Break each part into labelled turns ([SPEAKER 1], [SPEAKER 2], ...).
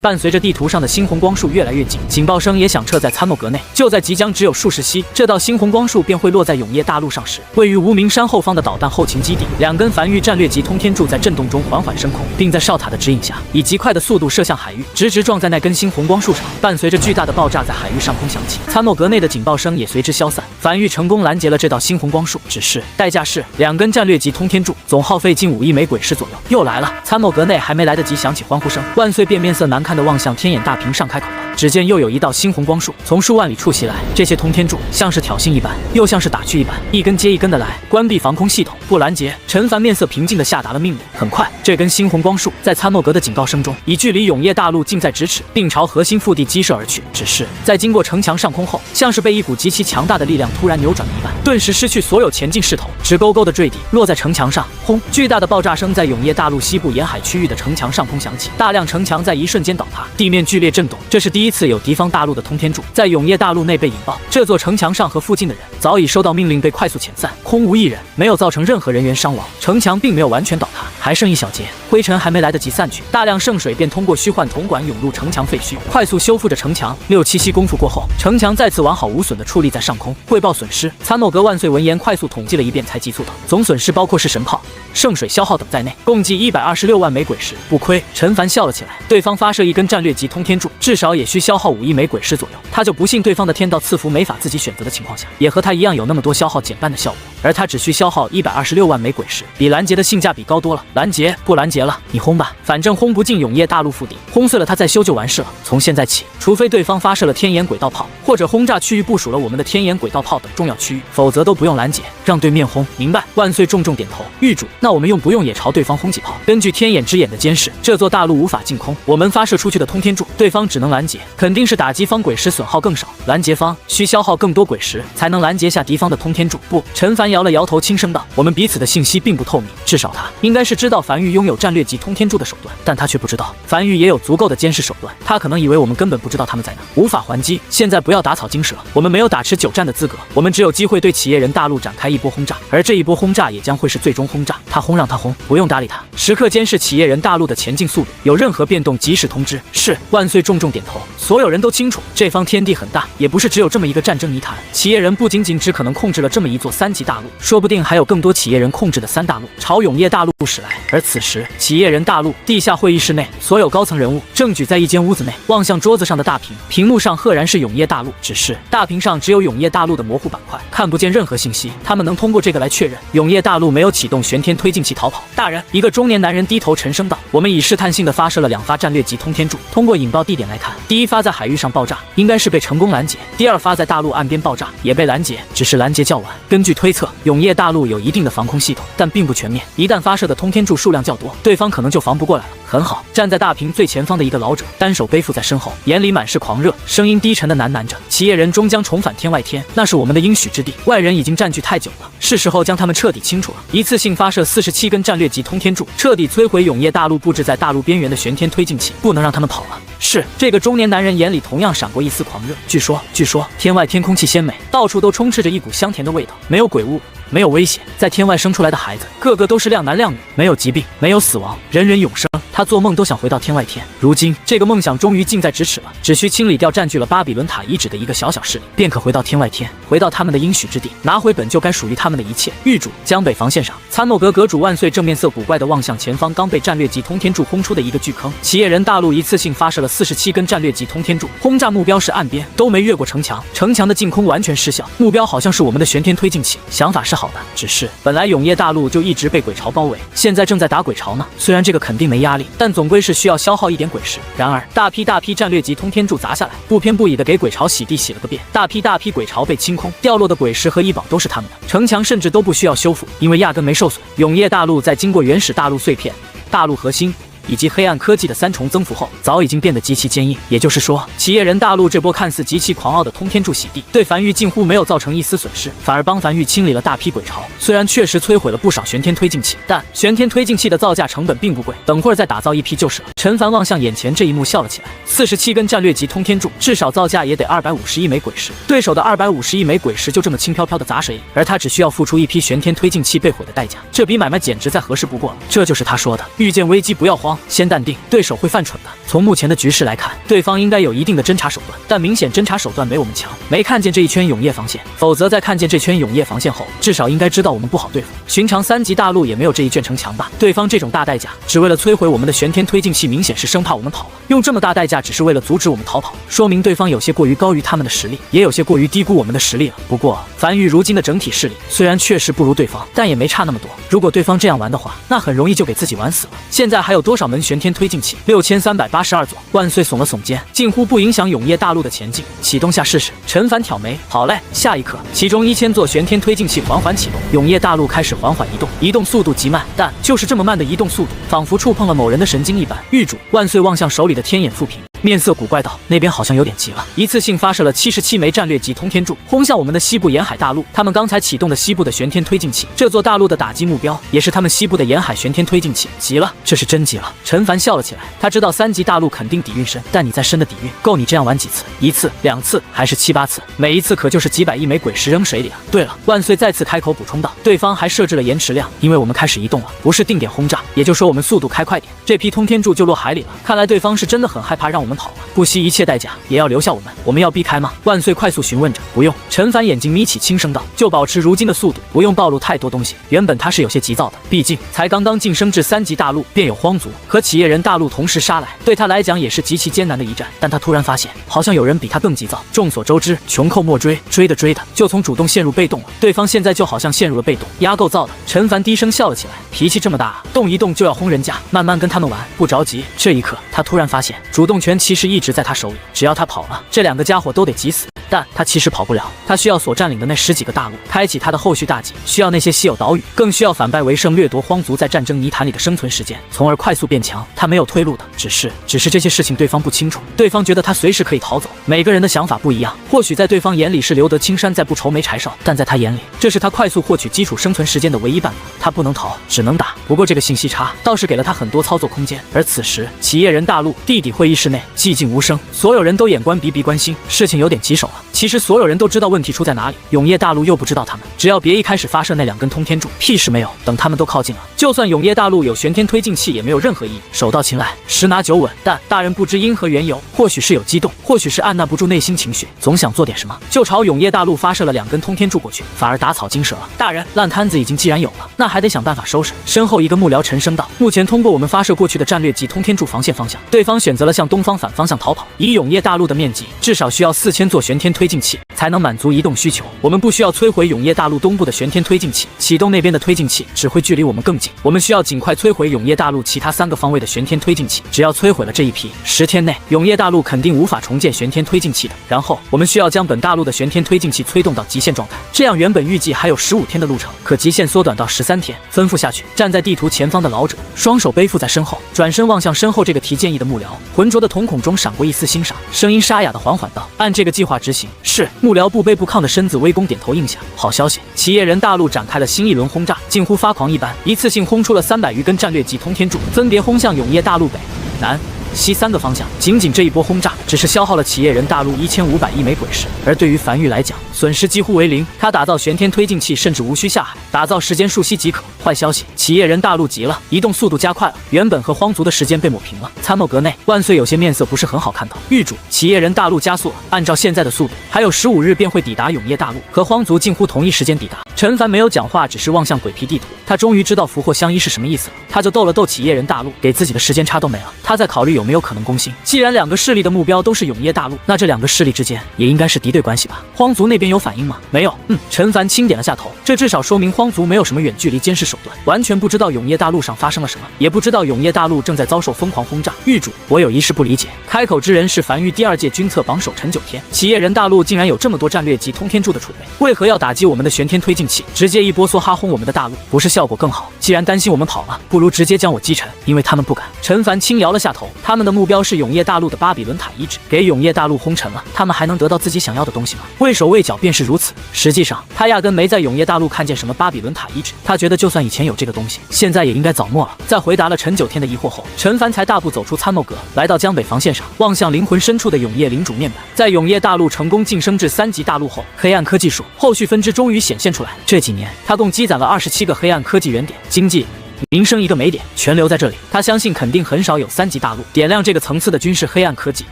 [SPEAKER 1] 伴随着地图上的猩红光束越来越近，警报声也响彻在参谋阁内。就在即将只有数十息，这道猩红光束便会落在永业大陆上时，位于无名山后方的导弹后勤基地，2根繁育战略级通天柱在震动中缓缓升空，并在哨塔的指引下，以极快的速度射向海域，直撞在那根猩红光束上。伴随着巨大的爆炸在海域上空响起，参谋阁内的警报声也随之消散。繁育成功拦截了这道猩红光束，只是代价是2根战略级通天柱，总耗费近5亿枚鬼石左右。又来了！参谋阁内还没来得及响起欢呼声，万岁便面色难看地望向天眼大屏上开口道。只见又有一道猩红光束从数万里处袭来，这些通天柱像是挑衅一般，又像是打趣一般，一根接一根的来。关闭防空系统，不拦截！陈凡面色平静地下达了命令。很快，这根猩红光束在参谋阁的警告声中，以距离永业大陆近在咫尺，并朝核心腹地激射而去。只是在经过城墙上空后，像是被一股极其强大的力量突然扭转了一般，顿时失去所有前进势头，直勾勾地坠地，落在城墙上。轰！巨大的爆炸声在永业大陆西部沿海区域的城墙上空响起，大量城墙在一瞬间倒塌，地面剧烈震动。这是第一次有敌方大陆的通天柱在永业大陆内被引爆。这座城墙上和附近的人早已收到命令，被快速遣散，空无一人，没有造成任何人员伤亡。城墙并没有完全倒塌，还剩一小截，灰尘还没来得及散去，大量圣水便通过虚幻铜管涌入城墙废墟，快速修复着城墙。6、7息功夫过后，城墙再次完好无损地矗立在上空。汇报损失，参谋阁万岁闻言快速统计了一遍，才急促道：总损失包括是神炮、圣水消耗等在内，共计126万枚鬼石。不亏！陈凡笑了起来。对方发射一根战略级通天柱，至少也需消耗5亿枚鬼石左右。他就不信对方的天道赐福没法自己选择的情况下，也和他一样有那么多消耗减半的效果，而他只需消耗126万枚鬼石，比拦截的性价比高多了。拦截不拦截了，你轰吧，反正轰不进永业大陆腹地，轰碎了它再修就完事了。从现在起，除非对方发射了天眼轨道炮，或者轰炸区域部署了我们的天眼轨道炮等重要区域，否则都不用拦截，让对面轰。明白？万岁重重点头。玉主，那我们用不用也朝对方轰几炮？根据天眼之眼的监视，这座大陆无法进空，我们发射出去的通天柱，对方只能拦截，肯定是打击方鬼石损耗更少，拦截方需消耗更多鬼石才能拦截下敌方的通天柱。不，陈凡摇了摇头，轻声道：我们彼此的信息并不透明，至少他应该是知道樊玉拥有战略级通天柱的手段，但他却不知道樊玉也有足够的监视手段，他可能以为我们根本不知道他们在哪，无法还击。现在不要打草惊蛇，我们没有打持久战的资格，我们只有机会对企业人大陆展开一波轰炸，而这一波轰炸也将会是最终轰炸。他轰让他轰，不用搭理他，时刻监视企业人大陆的前进速度，有任何变动及时通知。是。万岁重重点头。所有人都清楚，这方天地很大，也不是只有这么一个战争泥潭。企业人不仅仅只可能控制了这么一座3级大陆，说不定还有更多企业人控制的3大陆朝永业大陆驶来。而此时，企业人大陆地下会议室内，所有高层人物正举在一间屋子内，望向桌子上的大屏，屏幕上赫然是永业大陆，只是大屏上只有永业大陆的模糊板块，看不见任何信息。他们能通过这个来确认永业大陆没有启动玄天推进器逃跑。大人，一个中年男人低头沉声道：我们已试探性的发射了2发战略级通天柱，通过引爆地点来看，第1发在海域上爆炸，应该是被成功拦截；第2发在大陆岸边爆炸，也被拦截，只是拦截较晚。根据推测，永业大陆有一定的防空系统，但并不全面，一旦发射的通天柱数量较多，对方可能就防不过来了。很好，站在大屏最前方的一个老者，单手背负在身后，眼里满是狂热，声音低沉的喃喃着：企业人终将重返天外天，那是我们的应许之地，外人已经占据太久了，是时候将他们彻底清除了。一次性发射47根战略级通天柱，彻底摧毁永业大陆布置在大陆边缘的玄天推进器，不能让他们跑了。是。这个中年男人眼里同样闪过一丝狂热。据说天外天空气鲜美，到处都充斥着一股香甜的味道，没有鬼物，没有危险，在天外生出来的孩子个个都是靓男靓女，没有疾病，没有死亡，人人永生。他做梦都想回到天外天，如今这个梦想终于近在咫尺了，只需清理掉占据了巴比伦塔遗址的一个小势力，便可回到天外天，回到他们的应许之地，拿回本就该属于他们的一切。狱主，江北防线上，参谋阁阁主万岁正面色古怪地望向前方刚被战略级通天柱轰出的一个巨坑。企业人大陆一次性发射了47根战略级通天柱，轰炸目标是岸边，都没越过城墙，城墙的净空完全失效，目标好像是我们的玄天推进器。想法是好的，只是本来永业大陆就一直被鬼潮包围，现在正在打鬼潮呢。虽然这个肯定没压力，但总归是需要消耗一点鬼石。然而大批战略级通天柱砸下来，不偏不倚的给鬼潮洗地洗了个遍，大批鬼潮被清空，掉落的鬼石和医宝都是他们的，城墙甚至都不需要修复，因为压根没受损。永业大陆在经过原始大陆碎片、大陆核心以及黑暗科技的3重增幅后，早已经变得极其坚硬。也就是说，企业人大陆这波看似极其狂傲的通天柱洗地，对樊玉近乎没有造成一丝损失，反而帮樊玉清理了大批鬼潮。虽然确实摧毁了不少玄天推进器，但玄天推进器的造价成本并不贵，等会儿再打造一批就是了。陈凡望向眼前这一幕笑了起来。47根战略级通天柱，至少造价也得250亿枚鬼石，对手的250亿枚鬼石就这么轻飘飘的砸水，而他只需要付出一批玄天推进器被毁的代价，这笔买卖简直再合适不过了。这就是他说的遇见危机不要慌，方，先淡定，对手会犯蠢的。从目前的局势来看，对方应该有一定的侦察手段，但明显侦察手段没我们强，没看见这一圈永夜防线，否则在看见这圈永夜防线后，至少应该知道我们不好对付。寻常3级大陆也没有这一卷城强吧？对方这种大代价，只为了摧毁我们的玄天推进器，明显是生怕我们跑了。用这么大代价，只是为了阻止我们逃跑，说明对方有些过于高于他们的实力，也有些过于低估我们的实力了。不过，樊玉如今的整体势力虽然确实不如对方，但也没差那么多。如果对方这样玩的话，那很容易就给自己玩死了。现在还有多少门玄天推进器？6382座。万岁耸了耸肩，近乎不影响永夜大陆的前进。启动下试试。陈凡挑眉，好嘞。下一刻，其中1000座玄天推进器缓缓启动，永夜大陆开始缓缓移动，移动速度极慢，但就是这么慢的移动速度，仿佛触碰了某人的神经一般。狱主万岁望向手里的天眼副屏，面色古怪道：“那边好像有点急了。”一次性发射了77枚战略级通天柱，轰向我们的西部沿海大陆。他们刚才启动的西部的玄天推进器，这座大陆的打击目标也是他们西部的沿海玄天推进器。急了，这是真急了。陈凡笑了起来，他知道3级大陆肯定底蕴深，但你再深的底蕴，够你这样玩几次？1次、2次，还是7、8次？每一次可就是几百亿枚鬼石扔水里啊！对了，万岁再次开口补充道，对方还设置了延迟量，因为我们开始移动了，不是定点轰炸，也就说我们速度开快点，这批通天柱就落海里了。看来对方是真的很害怕让我们跑了，不惜一切代价也要留下我们。我们要避开吗？万岁快速询问着。不用。陈凡眼睛眯起，轻声道，就保持如今的速度，不用暴露太多东西。原本他是有些急躁的，毕竟才刚刚晋升至3级大陆，便有荒族和企业人大陆同时杀来，对他来讲也是极其艰难的一战。但他突然发现，好像有人比他更急躁。众所周知，穷寇莫追，追的就从主动陷入被动了。对方现在就好像陷入了被动，压够燥的。陈凡低声笑了起来，脾气这么大啊，动一动就要轰人家，慢慢跟他们玩，不着急。这一刻，他突然发现，主动权其实一直在他手里，只要他跑了，这2个家伙都得急死。但他其实跑不了，他需要所占领的那10几个大陆，开启他的后续大计，需要那些稀有岛屿，更需要反败为胜，掠夺荒族在战争泥潭里的生存时间，从而快速变强。他没有退路的，只是这些事情对方不清楚，对方觉得他随时可以逃走。每个人的想法不一样，或许在对方眼里是留得青山在，不愁没柴烧，但在他眼里，这是他快速获取基础生存时间的唯一办法。他不能逃，只能打。不过这个信息差倒是给了他很多操作空间。而此时，企业人大陆地底会议室内寂静无声，所有人都眼观鼻，鼻观心，事情有点棘手了。其实所有人都知道问题出在哪里，永夜大陆又不知道他们，只要别一开始发射那2根通天柱，屁事没有。等他们都靠近了，就算永夜大陆有玄天推进器，也没有任何意义。手到擒来，10拿9稳。但大人不知因何缘由，或许是有激动，或许是按捺不住内心情绪，总想做点什么，就朝永夜大陆发射了2根通天柱过去，反而打草惊蛇了。大人，烂摊子已经既然有了，那还得想办法收拾。身后一个幕僚沉声道：“目前通过我们发射过去的战略级通天柱防线方向，对方选择了向东方反方向逃跑。以永夜大陆的面积，至少需要4000座玄天推进器才能满足移动需求。我们不需要摧毁永夜大陆东部的玄天推进器，启动那边的推进器只会距离我们更近。我们需要尽快摧毁永夜大陆其他3个方位的玄天推进器。只要摧毁了这一批，10天内永夜大陆肯定无法重建玄天推进器的。然后我们需要将本大陆的玄天推进器催动到极限状态，这样原本预计还有15天的路程，可极限缩短到13天。”吩咐下去。站在地图前方的老者双手背负在身后，转身望向身后这个提建议的幕僚，浑浊的瞳孔中闪过一丝欣赏，声音沙哑的缓缓道：“按这个计划执行。”是。幕僚不卑不亢的身子微弓点头应下。好消息，企业人大陆展开了新一轮轰炸，近乎发狂一般，一次性轰出了300余根战略级通天柱，分别轰向永夜大陆北、南、西3个方向。仅仅这一波轰炸，只是消耗了企业人大陆1500亿枚鬼石，而对于樊玉来讲，损失几乎为零。他打造玄天推进器甚至无需下海，打造时间数息即可。坏消息，企业人大陆急了，移动速度加快了，原本和荒族的时间被抹平了。参谋阁内，万岁有些面色不是很好看到。狱主，企业人大陆加速了，按照现在的速度，还有15日便会抵达永夜大陆，和荒族近乎同一时间抵达。陈凡没有讲话，只是望向鬼皮地图。他终于知道俘获相依是什么意思了。他就斗了斗企业人大陆，给自己的时间差都没了。他在考虑有没有可能攻心。既然2个势力的目标都是永夜大陆，那这2个势力之间也应该是敌对关系吧？荒族那边有反应吗？没有。陈凡轻点了下头。这至少说明荒族没有什么远距离监视手段，完全不知道永夜大陆上发生了什么，也不知道永夜大陆正在遭受疯狂轰炸。狱主，我有一事不理解。开口之人是樊玉第2届军策榜首陈九天。企业人大陆竟然有这么多战略级通天柱的储备，为何要打击我们的玄天推进器，直接一波梭哈轰我们的大陆？不是效果更好？既然担心我们跑了，不如直接将我击沉，因为他们不敢。陈凡轻摇了下头，他们的目标是永夜大陆的巴比伦塔遗址，给永夜大陆轰沉了，他们还能得到自己想要的东西吗？畏手畏脚便是如此。实际上，他压根没在永夜大陆看见什么巴比伦塔遗址，他觉得就算以前有这个东西，现在也应该早没了。在回答了陈九天的疑惑后，陈凡才大步走出参谋阁，来到江北防线上，望向灵魂深处的永夜领主面板。在永夜大陆成功晋升至3级大陆后，黑暗科技树后续分支终于显现出来。这几年，他共积攒了27个黑暗科技原点，经济、名声一个没点，全留在这里。他相信肯定很少有3级大陆点亮这个层次的军事黑暗科技。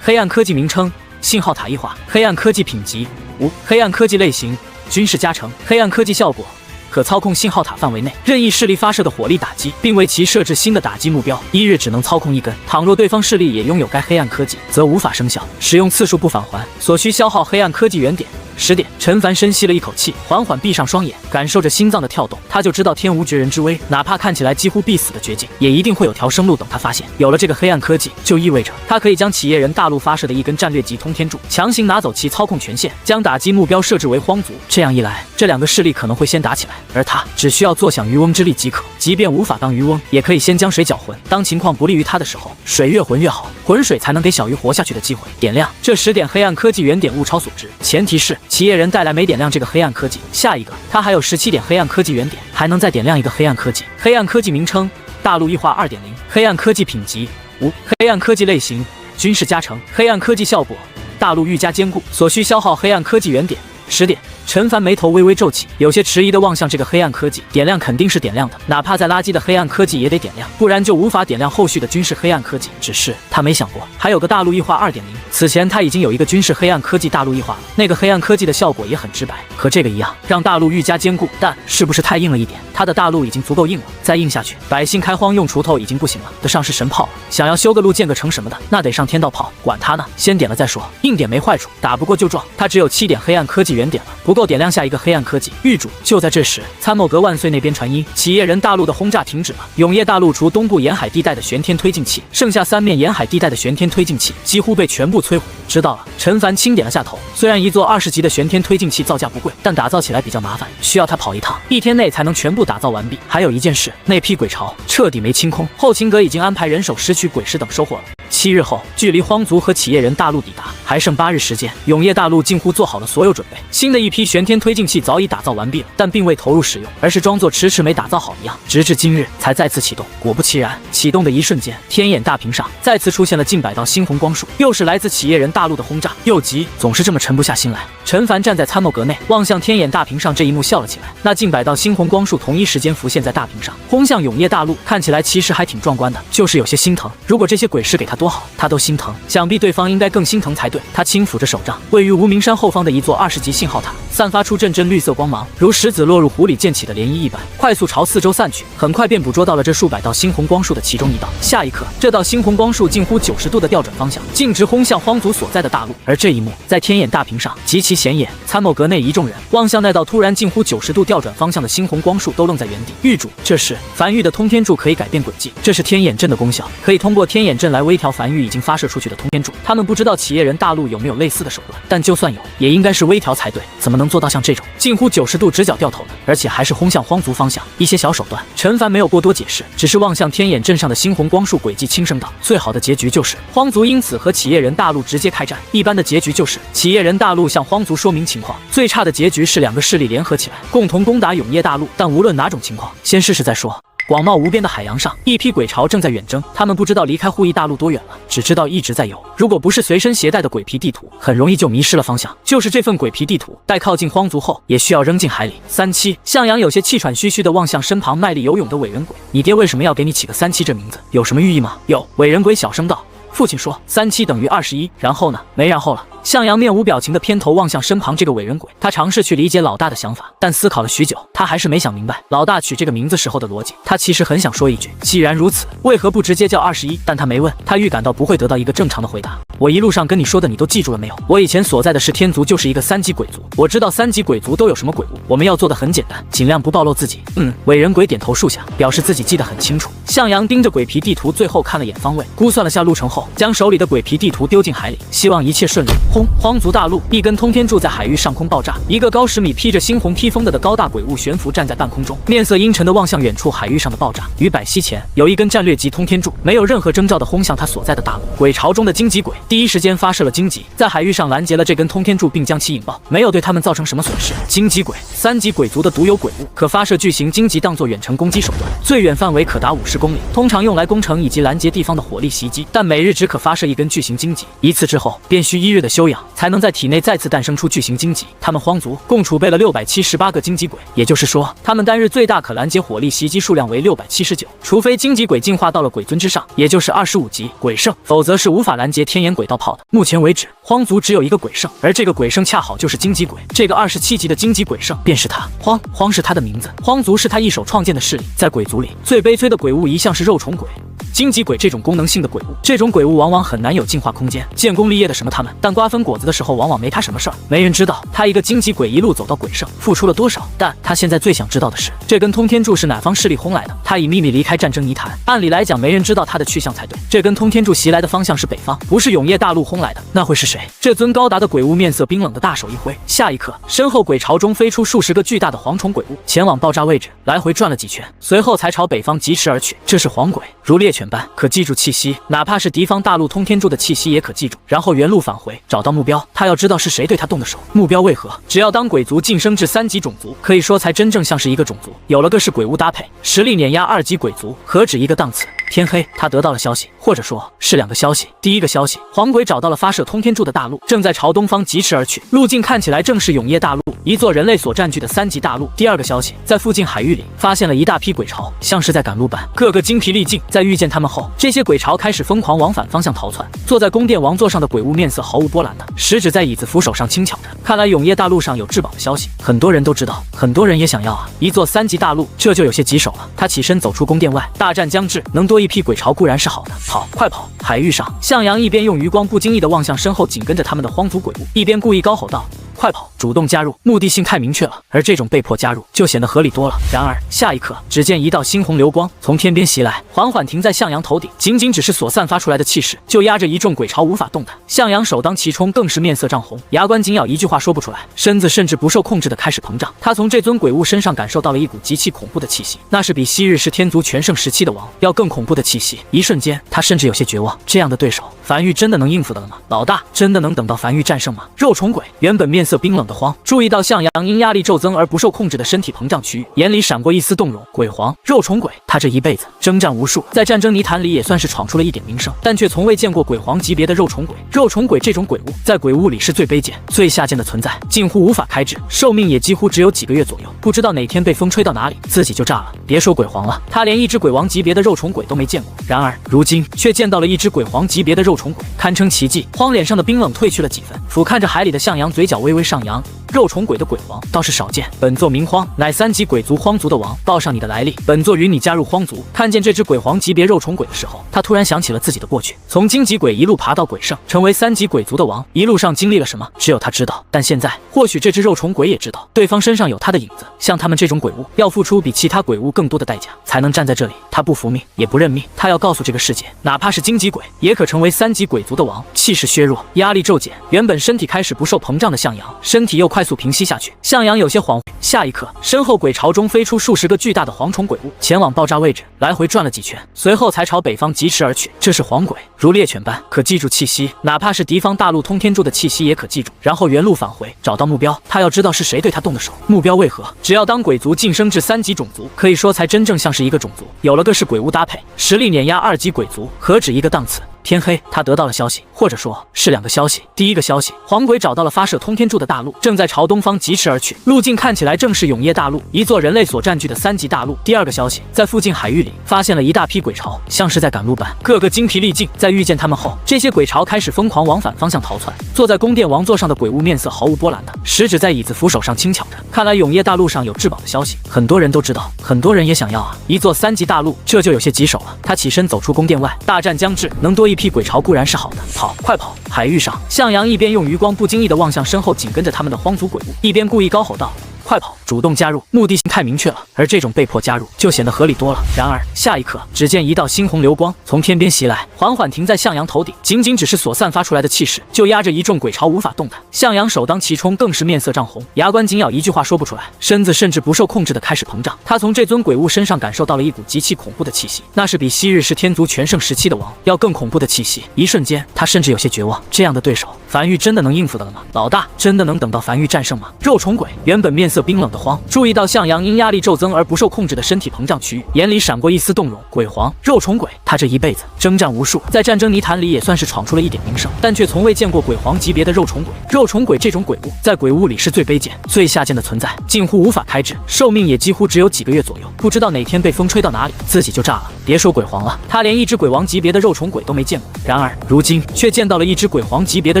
[SPEAKER 1] 黑暗科技名称：信号塔异化。黑暗科技品级：无。黑暗科技类型：军事加成。黑暗科技效果：可操控信号塔范围内任意势力发射的火力打击，并为其设置新的打击目标，一日只能操控1根。倘若对方势力也拥有该黑暗科技，则无法生效，使用次数不返还。所需消耗黑暗科技原点10点。陈凡深吸了一口气，缓缓闭上双眼，感受着心脏的跳动。他就知道天无绝人之危，哪怕看起来几乎必死的绝境，也一定会有条生路等他发现。有了这个黑暗科技，就意味着他可以将企业人大陆发射的1根战略级通天柱强行拿走其操控权限，将打击目标设置为荒族。这样一来，这2个势力可能会先打起来，而他只需要坐享渔翁之利即可。即便无法当渔翁，也可以先将水搅浑。当情况不利于他的时候，水越浑越好，浑水才能给小鱼活下去的机会。点亮这10点黑暗科技原点，物超所值。前提是企业人带来没点亮这个黑暗科技，下一个他还有17点黑暗科技原点，还能再点亮一个黑暗科技。黑暗科技名称：大陆异化 2.0。黑暗科技品级：无。黑暗科技类型：军事加成。黑暗科技效果：大陆愈加坚固。所需消耗黑暗科技原点10点。陈凡眉头微微皱起，有些迟疑地望向这个黑暗科技。点亮肯定是点亮的，哪怕再垃圾的黑暗科技也得点亮，不然就无法点亮后续的军事黑暗科技。只是他没想过还有个大陆异化 2.0。此前他已经有一个军事黑暗科技大陆异化了，那个黑暗科技的效果也很直白，和这个一样，让大陆愈加坚固。但是不是太硬了一点？他的大陆已经足够硬了，再硬下去，百姓开荒用锄头已经不行了，得上是神炮了。想要修个路建个城什么的，那得上天道炮。管他呢，先点了再说，硬点没坏处，打不过就撞。他只有7点黑暗科技原点了，不够点亮下一个黑暗科技。预祝！就在这时，参谋阁万岁那边传音，企业人大陆的轰炸停止了。永业大陆除东部沿海地带的旋天推进器，剩下3面沿海地带的旋天推进器几乎被全部摧毁。知道了，陈凡轻点了下头。虽然一座20级的旋天推进器造价不贵，但打造起来比较麻烦，需要他跑一趟，1天内才能全部打造完毕。还有一件事，那批鬼巢彻底没清空，后勤阁已经安排人手拾取鬼尸等收获了。7日后，距离荒族和企业人大陆抵达还剩8日时间，永业大陆近乎做好了所有准备。新的一批旋天推进器早已打造完毕了，但并未投入使用，而是装作迟迟没打造好一样，直至今日才再次启动。果不其然，启动的一瞬间，天眼大屏上再次出现了近100道猩红光束，又是来自企业人大陆的轰炸。又急，总是这么沉不下心来。陈凡站在参谋阁内，望向天眼大屏上这一幕笑了起来。那近100道猩红光束同一时间浮现在大屏上，轰向永业大陆，看起来其实还挺壮观的，就是有些心疼。如果这些鬼尸给他多好，他都心疼。想必对方应该更心疼才对。他轻抚着手杖，位于无名山后方的一座20级信号塔，散发出阵阵绿色光芒，如石子落入湖里溅起的涟漪一般，快速朝四周散去。很快便捕捉到了这数百道猩红光束的其中一道。下一刻，这道猩红光束近乎90度的调转方向，径直轰向荒族所在的大陆。而这一幕在天眼大屏上极其显眼。参谋阁内一众人望向那道突然近乎90度调转方向的猩红光束，都愣在原地。狱主，这是梵域的通天柱，可以改变轨迹，这是天眼阵的功效，可以通过天眼阵来微调梵域已经发射出去的通天柱。他们不知道企业人大陆有没有类似的手段，但就算有，也应该是微调才对，怎么能做到像这种近乎90度直角掉头呢？而且还是轰向荒族方向。一些小手段，陈凡没有过多解释，只是望向天眼阵上的猩红光束轨迹，轻声道：最好的结局就是荒族因此和企业人大陆直接开战，一般的结局就是企业人大陆向荒族说明情况，最差的结局是2个势力联合起来，共同攻打永业大陆。但无论哪种情况，先试试再说。广袤无边的海洋上，一批鬼巢正在远征，他们不知道离开护翼大陆多远了，只知道一直在游。如果不是随身携带的鬼皮地图，很容易就迷失了方向。就是这份鬼皮地图，待靠近荒族后，也需要扔进海里。37，向阳有些气喘吁吁地望向身旁卖力游泳的伟人鬼，你爹为什么要给你起个37这名字？有什么寓意吗？有。伟人鬼小声道。父亲说37等于21，然后呢？没然后了。向阳面无表情的偏头望向身旁这个伟人鬼，他尝试去理解老大的想法，但思考了许久，他还是没想明白老大取这个名字时候的逻辑。他其实很想说一句，既然如此，为何不直接叫21？但他没问，他预感到不会得到一个正常的回答。我一路上跟你说的你都记住了没有？我以前所在的是天族，就是一个3级鬼族，我知道3级鬼族都有什么鬼物，我们要做的很简单，尽量不暴露自己。伟人鬼点头数下，表示自己记得很清楚。向阳盯着鬼皮地图，最后看了眼方位，估算了下路程后，将手里的鬼皮地图丢进海里，希望一切顺利。轰！荒族大陆，一根通天柱在海域上空爆炸，一个高10米、披着猩红披风的高大鬼物悬浮站在半空中，面色阴沉地望向远处海域上的爆炸。于百息前，有一根战略级通天柱，没有任何征兆地轰向他所在的大陆。鬼巢中的荆棘鬼第一时间发射了荆棘，在海域上拦截了这根通天柱，并将其引爆，没有对他们造成什么损失。荆棘鬼，3级鬼族的独有鬼物，可发射巨型荆棘当作远程攻击手段，最远范围可达50公里，通常用来攻城以及拦截地方的火力袭击，但每日只可发射1根巨型荆棘，一次之后便需1日的休休养，才能在体内再次诞生出巨型荆棘。他们荒族共储备了678个荆棘鬼，也就是说，他们单日最大可拦截火力袭击数量为679。除非荆棘鬼进化到了鬼尊之上，也就是25级鬼圣，否则是无法拦截天眼鬼道炮的。目前为止，荒族只有一个鬼圣，而这个鬼圣恰好就是荆棘鬼。这个27级的荆棘鬼圣便是他。荒是他的名字，荒族是他一手创建的势力。在鬼族里，最悲催的鬼物一向是肉虫鬼。荆棘鬼这种功能性的鬼物，这种鬼物往往很难有进化空间，建功立业的什么他们，但瓜分果子的时候往往没他什么事儿。没人知道他一个荆棘鬼一路走到鬼圣付出了多少，但他现在最想知道的是，这根通天柱是哪方势力轰来的？他已秘密离开战争泥潭，按理来讲没人知道他的去向才对。这根通天柱袭来的方向是北方，不是永业大陆轰来的，那会是谁？这尊高达的鬼物面色冰冷的大手一挥，下一刻，身后鬼巢中飞出数十个巨大的蝗虫鬼物，前往爆炸位置，来回转了几圈，随后才朝北方疾驰而去。这是黄鬼，如猎犬般，可记住气息，哪怕是敌方大陆通天柱的气息也可记住，然后原路返回，找到目标。他要知道是谁对他动的手，目标为何？只要当鬼族晋升至3级种族，可以说才真正像是一个种族，有了个是鬼物搭配，实力碾压2级鬼族，何止一个档次。天黑，他得到了消息，或者说是2个消息。第一个消息，黄鬼找到了发射通天柱的大陆，正在朝东方疾驰而去，路径看起来正是永业大陆，一座人类所占据的3级大陆。第二个消息，在附近海域里发现了一大批鬼巢，像是在赶路般，个个精疲力尽。在遇见他们后，这些鬼巢开始疯狂往反方向逃窜。坐在宫殿王座上的鬼物面色毫无波澜的，食指在椅子扶手上轻巧着。看来永业大陆上有至宝的消息，很多人都知道，很多人也想要啊。一座3级大陆，这就有些棘手了。他起身走出宫殿外，大战将至，能多一批鬼巢固然是好的。跑，快跑！海域上，向阳一边用余光不经意地望向身后紧跟着他们的荒族鬼物，一边故意高吼道：快跑！主动加入，目的性太明确了，而这种被迫加入就显得合理多了。然而下一刻，只见一道猩红流光从天边袭来，缓缓停在向阳头顶，仅仅只是所散发出来的气势，就压着一众鬼巢无法动弹。向阳首当其冲，更是面色涨红，牙关紧咬，一句话说不出来，身子甚至不受控制的开始膨胀。他从这尊鬼物身上感受到了一股极其恐怖的气息，那是比昔日是天族全盛时期的王要更恐怖的气息。一瞬间，他甚至有些绝望，这样的对手，樊玉真的能应付得了吗？老大，真的能等到樊玉战胜吗？肉虫鬼原本面色冰冷的慌，注意到向阳因压力骤增而不受控制的身体膨胀区域，眼里闪过一丝动容。鬼皇，肉虫鬼，他这一辈子征战无数，在战争泥潭里也算是闯出了一点名声，但却从未见过鬼皇级别的肉虫鬼。肉虫鬼这种鬼物，在鬼物里是最卑贱、最下贱的存在，近乎无法开智，寿命也几乎只有几个月左右，不知道哪天被风吹到哪里，自己就炸了。别说鬼皇了，他连一只鬼王级别的肉虫鬼都没见过，然而如今却见到了一只鬼皇级别的肉虫鬼，堪称奇迹。荒脸上的冰冷褪去了几分，俯瞰着海里的向阳，嘴角微微上扬。肉虫鬼的鬼王倒是少见，本座名荒，乃3级鬼族荒族的王，报上你的来历，本座允你加入荒族。看见这只鬼皇级别肉虫鬼的时候，他突然想起了自己的过去，从荆棘鬼一路爬到鬼圣，成为3级鬼族的王，一路上经历了什么，只有他知道。但现在，或许这只肉虫鬼也知道，对方身上有他的影子，像他们这种鬼物，要付出比其他鬼物更多的代价，才能站在这里。他不服命，也不认命，他要告诉这个世界，哪怕是荆棘鬼，也可成为3级鬼族的王。气势削弱，压力骤减，原本身体开始不受膨胀的向阳，身体又快速平息下去。向阳有些恍惚，下一刻，身后鬼巢中飞出数十个巨大的蝗虫鬼物，前往爆炸位置，来回转了几圈，随后才朝北方疾驰而去。这是黄鬼，如猎犬般，可记住气息，哪怕是敌方大陆通天柱的气息也可记住，然后原路返回，找到目标。他要知道是谁对他动的手，目标为何？只要当鬼族晋升至3级种族，可以说才真正像是一个种族，有了个是鬼物搭配，实力碾压2级鬼族，何止一个档次。天黑，他得到了消息，或者说是2个消息。第一个消息，黄鬼找到了发射通天柱的大陆，正在朝东方疾驰而去，路径看起来正是永业大陆，一座人类所占据的3级大陆。第二个消息，在附近海域里发现了一大批鬼巢，像是在赶路般，个个精疲力尽。在遇见他们后，这些鬼巢开始疯狂往反方向逃窜。坐在宫殿王座上的鬼物面色毫无波澜的，食指在椅子扶手上轻巧着。看来永业大陆上有至宝的消息，很多人都知道，很多人也想要啊。一座3级大陆，这就有些棘手了。他起身走出宫殿外，大战将至，能多一批鬼巢固然是好的。跑，快跑！海域上，向阳一边用余光不经意地望向身后紧跟着他们的荒族鬼物，一边故意高吼道：快跑！主动加入，目的性太明确了，而这种被迫加入就显得合理多了。然而下一刻，只见一道猩红流光从天边袭来，缓缓停在向阳头顶，仅仅只是所散发出来的气势，就压着一众鬼巢无法动弹。向阳首当其冲，更是面色涨红，牙关紧咬，一句话说不出来，身子甚至不受控制的开始膨胀。他从这尊鬼物身上感受到了一股极其恐怖的气息，那是比昔日是天族全盛时期的王要更恐怖的气息。一瞬间，他甚至有些绝望，这样的对手，樊玉真的能应付得了吗？老大，真的能等到樊玉战胜吗？肉虫鬼原本面色冰冷的慌，注意到向阳因压力骤增而不受控制的身体膨胀区域，眼里闪过一丝动容。鬼皇肉虫鬼，他这一辈子征战无数，在战争泥潭里也算是闯出了一点名声，但却从未见过鬼皇级别的肉虫鬼。肉虫鬼这种鬼物，在鬼物里是最卑贱、最下贱的存在，近乎无法开智，寿命也几乎只有几个月左右，不知道哪天被风吹到哪里，自己就炸了。别说鬼皇了，他连一只鬼王级别的肉虫鬼都没见过。然而如今却见到了一只鬼皇级别的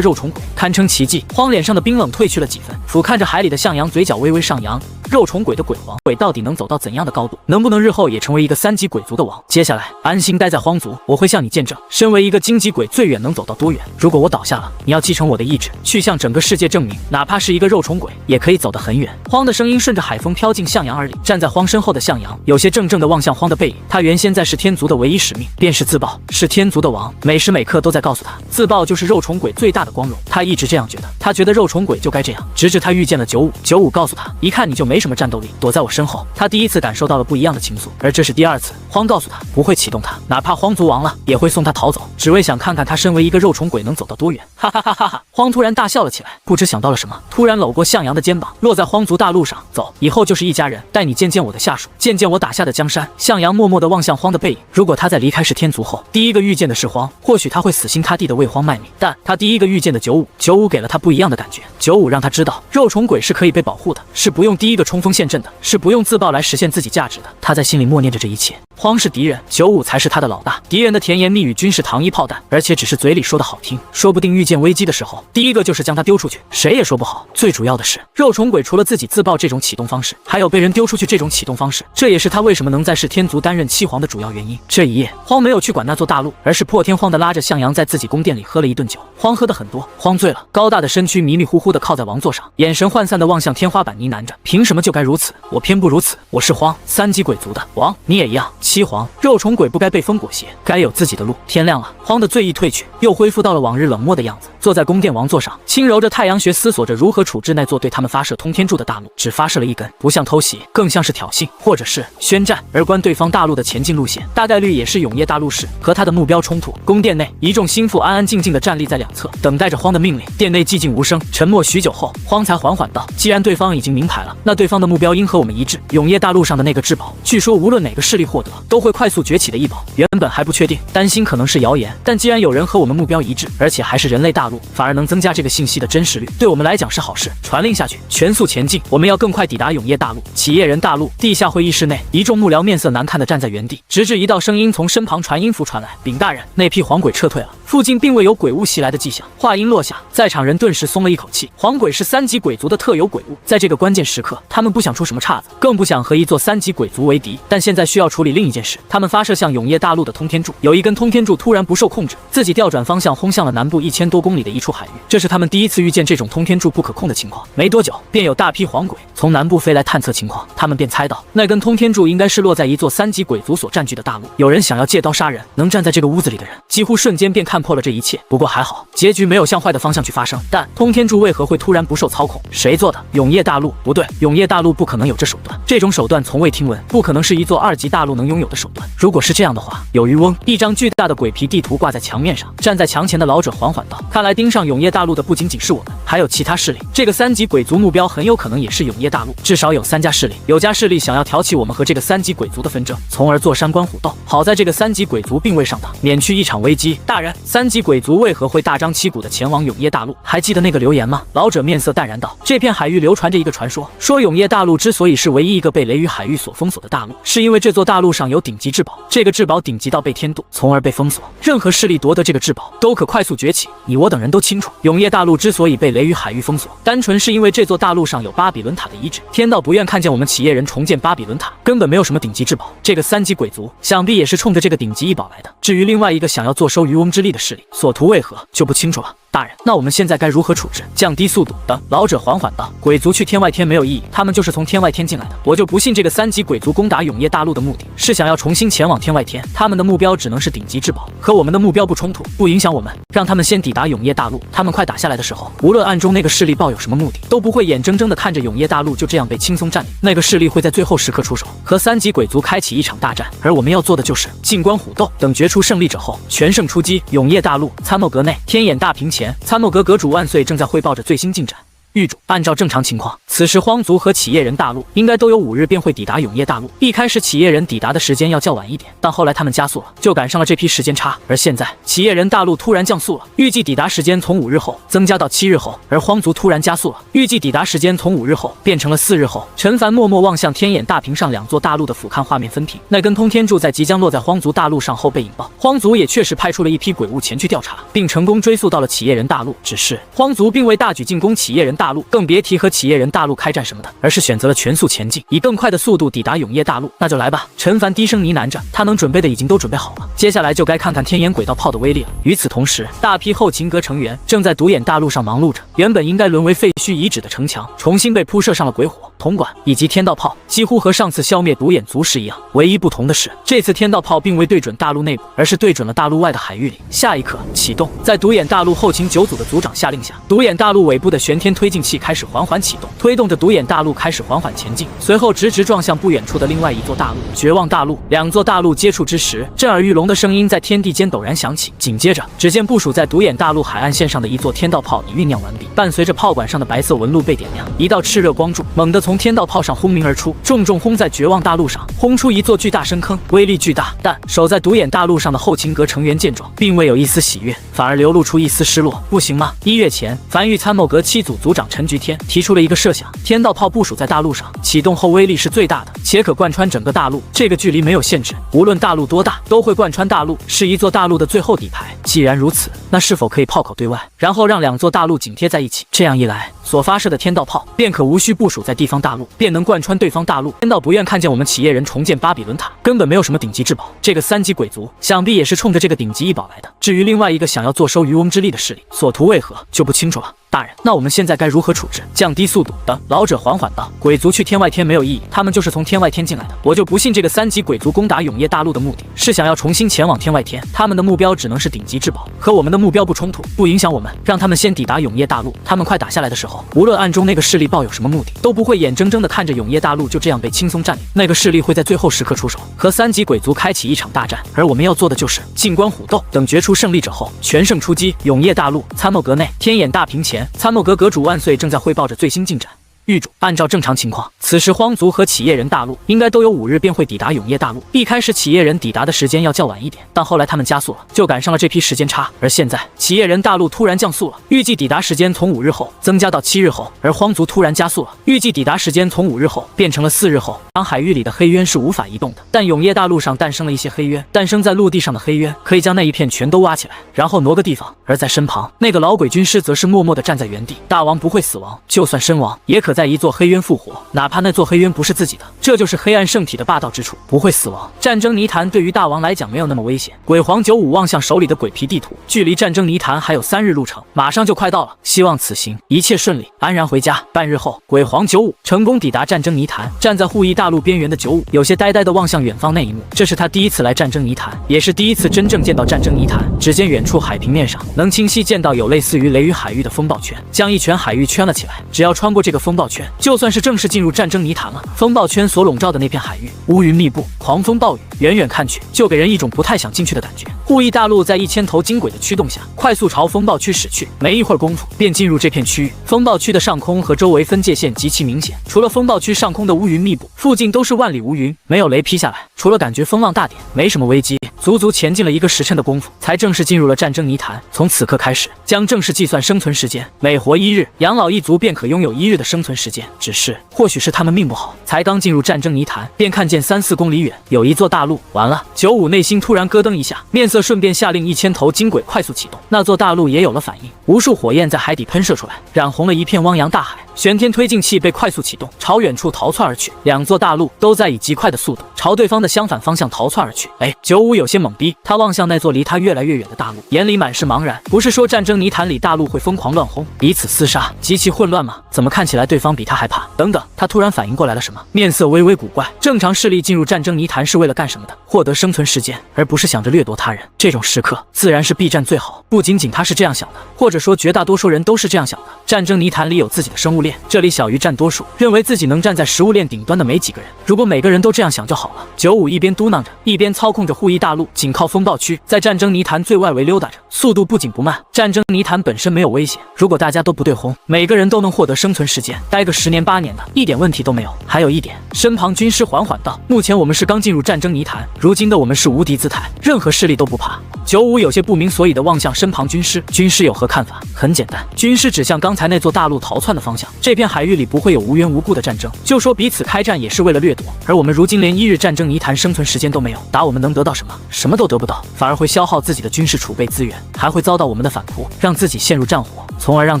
[SPEAKER 1] 肉虫鬼，堪称奇迹。荒脸上的冰冷褪去了几分，俯瞰着海里的向阳，嘴角微微上扬。肉虫鬼的鬼皇鬼到底能走到怎样的高度？能不能日后也成为一个3级鬼族的王？接下来安心待在荒族，我会向你见证，身为一个荆棘鬼最远能走到多远。如果我倒下了，你要继承我的意志，去向整个世界证明，哪怕是一个肉虫鬼也可以走得很远。荒的声音顺着海风飘进向阳耳里，站在荒身后的向阳有些怔怔地望向荒的背影。他原先在是天族的唯一使命便是自爆，是天族的王，每时每刻都在告诉他，自爆就是肉虫鬼最大的光荣。他一直这样觉得，他觉得肉虫鬼就该这样，直至他遇见了95告诉他，一看你就没什么战斗力，躲在我身后。他第一次感受到了不一样的情愫，而这是第2次。荒告诉他不会启动他，哪怕荒族亡了也会送他逃走，只为想看看他身为一个肉虫鬼能走到多远。哈哈哈哈哈！荒突然大笑了起来，不知想到了什么，突然搂过向阳的肩膀，落在荒族大陆上。走，以后就是一家人，带你见见我的下属，见见我打下的江山。向阳默默地望向荒的背影。如果他在离开是天族后，第一个遇见的是荒，或许他会死心塌地地为荒卖命，但他第一个遇见的95给了他不一样的感觉。95让他知道，肉虫鬼是可以被保护的，是不用第一个冲锋陷阵的，是不用自爆来实现自己价值的。他在心里默念着这一切。荒是敌人，95才是他的老大。敌人的甜言蜜语均是糖衣炮弹，而且只是嘴里说的好听，说不定遇见危机的时候，第一个就是将他丢出去，谁也说不好。最主要的是，肉虫鬼除了自己自爆这种启动方式，还有被人丢出去这种启动方式，这也是他为什么能在是天族担任七皇的主要原因。这一夜，荒没有去管那座大陆，而是破天荒地拉着向阳在自己宫殿里喝了一顿酒。荒喝得很多，荒醉了，高大的身躯迷迷糊糊地靠在王座上，眼神涣散地望向天花板，呢喃着：凭什么就该如此？我偏不如此。我是荒，3级鬼族的王，你也一样。七皇肉虫鬼不该被风裹挟，该有自己的路。天亮了，荒的醉意褪去，又恢复到了往日冷漠的样子，坐在宫殿王座上，轻揉着太阳穴，思索着如何处置那座对他们发射通天柱的大陆。只发射了一根，不像偷袭，更像是挑衅，或者是宣战。而观对方大陆的前进路线，大概率也是永夜大陆市和他的目标冲突。宫殿内，一众心腹安安静静地站立在两侧，等待着荒的命令。殿内寂静无声，沉默许久后，荒才缓缓道：既然对方已经明牌了，那对方的目标应和我们一致。永夜大陆上的那个至宝，据说无论哪个势力获得，都会快速崛起的异宝。原本还不确定，担心可能是谣言，但既然有人和我们目标一致，而且还是人类大陆，反而能增加这个信息的真实率，对我们来讲是好事。传令下去，全速前进，我们要更快抵达永夜大陆。企业人大陆地下会议室内，一众幕僚面色难看地站在原地，直至一道声音从身旁传音符传来：禀大人，那批黄鬼撤退了，附近并未有鬼物袭来的迹象。话音落下，在场人顿时松了一口气。黄鬼是3级鬼族的特有鬼物，在这个关键时刻，他们不想出什么岔子，更不想和一座3级鬼族为敌。但现在需要处理另一件事，他们发射向永夜大陆的通天柱，有一根通天柱突然不受控制，自己调转方向轰向了南部1000多公里的一处海域。这是他们第一次遇见这种通天柱不可控的情况。没多久，便有大批黄鬼从南部飞来探测情况，他们便猜到那根通天柱应该是落在一座3级鬼族所占据的大陆。有人想要借刀杀人，能站在这个屋子里的人，几乎瞬间便看破了这一切。不过还好，结局没有向坏的方向去发生。但通天柱为何会突然不受操控？谁做的？永夜大陆？不对，永夜大陆不可能有这手段，这种手段从未听闻，不可能是一座2级大陆能拥有的手段。如果是这样的话，有渔翁。一张巨大的鬼皮地图挂在墙面上，站在墙前的老者缓缓道：看来盯上永夜大陆的不仅仅是我们，还有其他势力。这个3级鬼族目标很有可能也是永夜大陆，至少有3家势力，有家势力想要挑起我们和这个3级鬼族的纷争，从而坐山观虎斗。好在这个3级鬼族并未上当，免去一场危机。大人，3级鬼族为何会大张旗鼓地前往永夜大陆？还记得那个留言吗？老者面色淡然道：这片海域流传着一个传说，说永夜大陆之所以是唯一一个被雷雨海域所封锁的大陆，是因为这座大陆上有顶级至宝，这个至宝顶级到被天妒，从而被封锁。任何势力夺得这个至宝，都可快速崛起。你我等人都清楚，永夜大陆之所以被雷雨海域封锁，单纯是因为这座大陆上有巴比伦塔的遗址。天道不愿看见我们企业人重建巴比伦塔，根本没有什么顶级至宝。这个3级鬼族想必也是冲着这个顶级异宝来的。至于另外一个想要坐收渔翁之利的势力，所图为何就不清楚了。大人，那我们现在该如何处置？降低速度。等老者缓缓道：鬼族去天外天没有意义，他们就是从天外天进来的。我就不信这个3级鬼族攻打永夜大陆的目的是想要重新前往天外天，他们的目标只能是顶级至宝，和我们的目标不冲突，不影响我们。让他们先抵达永夜大陆，他们快打下来的时候，无论暗中那个势力抱有什么目的，都不会眼睁睁地看着永夜大陆就这样被轻松占领。那个势力会在最后时刻出手，和3级鬼族开启一场大战，而我们要做的就是静观虎斗，等决出胜利者后全胜出击。永夜大陆参谋阁内，天眼大屏前，参谋阁阁主万岁正在汇报着最新进展。狱主，按照正常情况，此时荒族和企业人大陆应该都有5日便会抵达永业大陆。一开始企业人抵达的时间要较晚一点，但后来他们加速了，就赶上了这批时间差。而现在企业人大陆突然降速了，预计抵达时间从5日后增加到7日后，而荒族突然加速了，预计抵达时间从5日后变成了4日后。陈凡默默望向天眼大屏上2座大陆的俯瞰画面分屏，那根通天柱在即将落在荒族大陆上后被引爆，荒族也确实派出了一批鬼物前去调查，并成功追溯到了企业人大陆。只是荒族并未大举进攻企业人大陆，更别提和企业人大陆开战什么的，而是选择了全速前进，以更快的速度抵达永业大陆。那就来吧，陈凡低声呢喃着，他能准备的已经都准备好了，接下来就该看看天眼轨道炮的威力了。与此同时，大批后勤阁成员正在独眼大陆上忙碌着，原本应该沦为废墟遗址的城墙，重新被铺设上了鬼火、铜管以及天道炮，几乎和上次消灭独眼族时一样。唯一不同的是，这次天道炮并未对准大陆内部，而是对准了大陆外的海域里。下一刻启动，在独眼大陆后勤9组的组长下令下，独眼大陆尾部的玄天推进器开始缓缓启动，推动着独眼大陆开始缓缓前进，随后直撞向不远处的另外一座大陆——绝望大陆。2座大陆接触之时，震耳欲聋的声音在天地间陡然响起。紧接着，只见部署在独眼大陆海岸线上的一座天道炮已酝酿完毕，伴随着炮管上的白色纹路被点亮，一道炽热光柱猛地从天道炮上轰鸣而出，重重轰在绝望大陆上，轰出一座巨大深坑，威力巨大。但守在独眼大陆上的后勤阁成员见状，并未有一丝喜悦，反而流露出一丝失落。不行吗？1月前，繁育参谋阁7组组长陈菊天提出了一个设想：天道炮部署在大陆上，启动后威力是最大的，且可贯穿整个大陆。这个距离没有限制，无论大陆多大，都会贯穿大陆，是一座大陆的最后底牌。既然如此，那是否可以炮口对外，然后让2座大陆紧贴在一起？这样一来，所发射的天道炮便可无需部署在地方大陆，便能贯穿对方大陆。天道不愿看见我们企业人重建巴比伦塔，根本没有什么顶级至宝。这个3级鬼族想必也是冲着这个顶级异宝来的。至于另外一个想要坐收渔翁之利的势力，所图为何就不清楚了。大人，那我们现在该如何处置？降低速度。等老者缓缓道：鬼族去天外天没有意义，他们就是从天外天进来的。我就不信这个3级鬼族攻打永业大陆的目的是想要重新前往天外天，他们的目标只能是顶级至宝，和我们的目标不冲突，不影响我们。让他们先抵达永业大陆，他们快打下来的时候，无论暗中那个势力抱有什么目的，都不会眼睁睁地看着永业大陆就这样被轻松占领。那个势力会在最后时刻出手，和3级鬼族开启一场大战，而我们要做的就是静观虎斗，等决出胜利者后全胜出击。永业大陆参谋阁内，天眼大屏前，参谋阁阁主万岁正在汇报着最新进展。狱主，按照正常情况，此时荒族和企业人大陆应该都有5日便会抵达永业大陆。一开始企业人抵达的时间要较晚一点，但后来他们加速了，就赶上了这批时间差。而现在企业人大陆突然降速了，预计抵达时间从5日后增加到7日后，而荒族突然加速了，预计抵达时间从5日后变成了4日后。当海域里的黑渊是无法移动的，但永业大陆上诞生了一些黑渊，诞生在陆地上的黑渊可以将那一片全都挖起来，然后挪个地方。而在身旁，那个老鬼军师则是默默地站在原地。大王不会死亡，就算身亡，也可在一座黑渊复活，哪怕那座黑渊不是自己的。这就是黑暗圣体的霸道之处，不会死亡。战争泥潭对于大王来讲没有那么危险。鬼皇95望向手里的鬼皮地图，距离战争泥潭还有3日路程，马上就快到了。希望此行一切顺利，安然回家。半日后，鬼皇95成功抵达战争泥潭，站在护翼大陆边缘的95有些呆呆地望向远方那一幕。这是他第一次来战争泥潭，也是第一次真正见到战争泥潭。只见远处海平面上能清晰见到有类似于雷雨海域的风暴圈，将一圈海域圈了起来。只要穿过这个风暴圈，就算是正式进入战争泥潭了。风暴圈所笼罩的那片海域，乌云密布，狂风暴雨，远远看去就给人一种不太想进去的感觉。护翼大陆在1000头金轨的驱动下，快速朝风暴区驶去，没一会儿功夫便进入这片区域。风暴区的上空和周围分界线极其明显，除了风暴区上空的乌云密布，附近都是万里无云，没有雷劈下来，除了感觉风浪大点，没什么危机。足足前进了1个时辰的功夫，才正式进入了战争泥潭。从此刻开始，将正式计算生存时间，每活1日，养老一族便可拥有1日的生存时间。只是或许是他们命不好，才刚进入战争泥潭，便看见3、4公里远有一座大陆。完了，95内心突然咯噔一下，面色顺便下令1000头金轨快速启动。那座大陆也有了反应，无数火焰在海底喷射出来，染红了一片汪洋大海。玄天推进器被快速启动，朝远处逃窜而去。2座大陆都在以极快的速度朝对方的相反方向逃窜而去。95有些懵逼，他望向那座离他越来越远的大陆，眼里满是茫然。不是说战争泥潭里大陆会疯狂乱轰，彼此厮杀，极其混乱吗？怎么看起来对方比他还怕？等等，他突然反应过来了什么，面色微微古怪。正常势力进入战争泥潭是为了干什么的？获得生存时间，而不是想着掠夺他人。这种时刻自然是避战最好。不仅仅他是这样想的，或者说绝大多数人都是这样想的。战争泥潭里有自己的生物链，这里小鱼占多数，认为自己能站在食物链顶端的没几个人。如果每个人都这样想就好了。95一边嘟囔着，一边操控着护翼大陆紧靠风暴区，在战争泥潭最外围溜达着，速度不紧不慢。战争泥潭本身没有危险，如果大家都不对轰，每个人都能获得生存时间，待个10年8年的，一点问题都没有。还有一点，身旁军师缓缓道：“目前我们是刚进入战争泥潭，如今的我们是无敌姿态，任何势力都不怕。”95有些不明所以的望向身旁军师，军师有何看法？很简单，军师指向刚才那座大陆逃窜的方向。这片海域里不会有无缘无故的战争，就说彼此开战也是为了掠夺，而我们如今连1日战争泥潭生存时间都没有，打我们能得到什么？什么都得不到，反而会消耗自己的军事储备资源，还会遭到我们的反扑，让自己陷入战火，从而让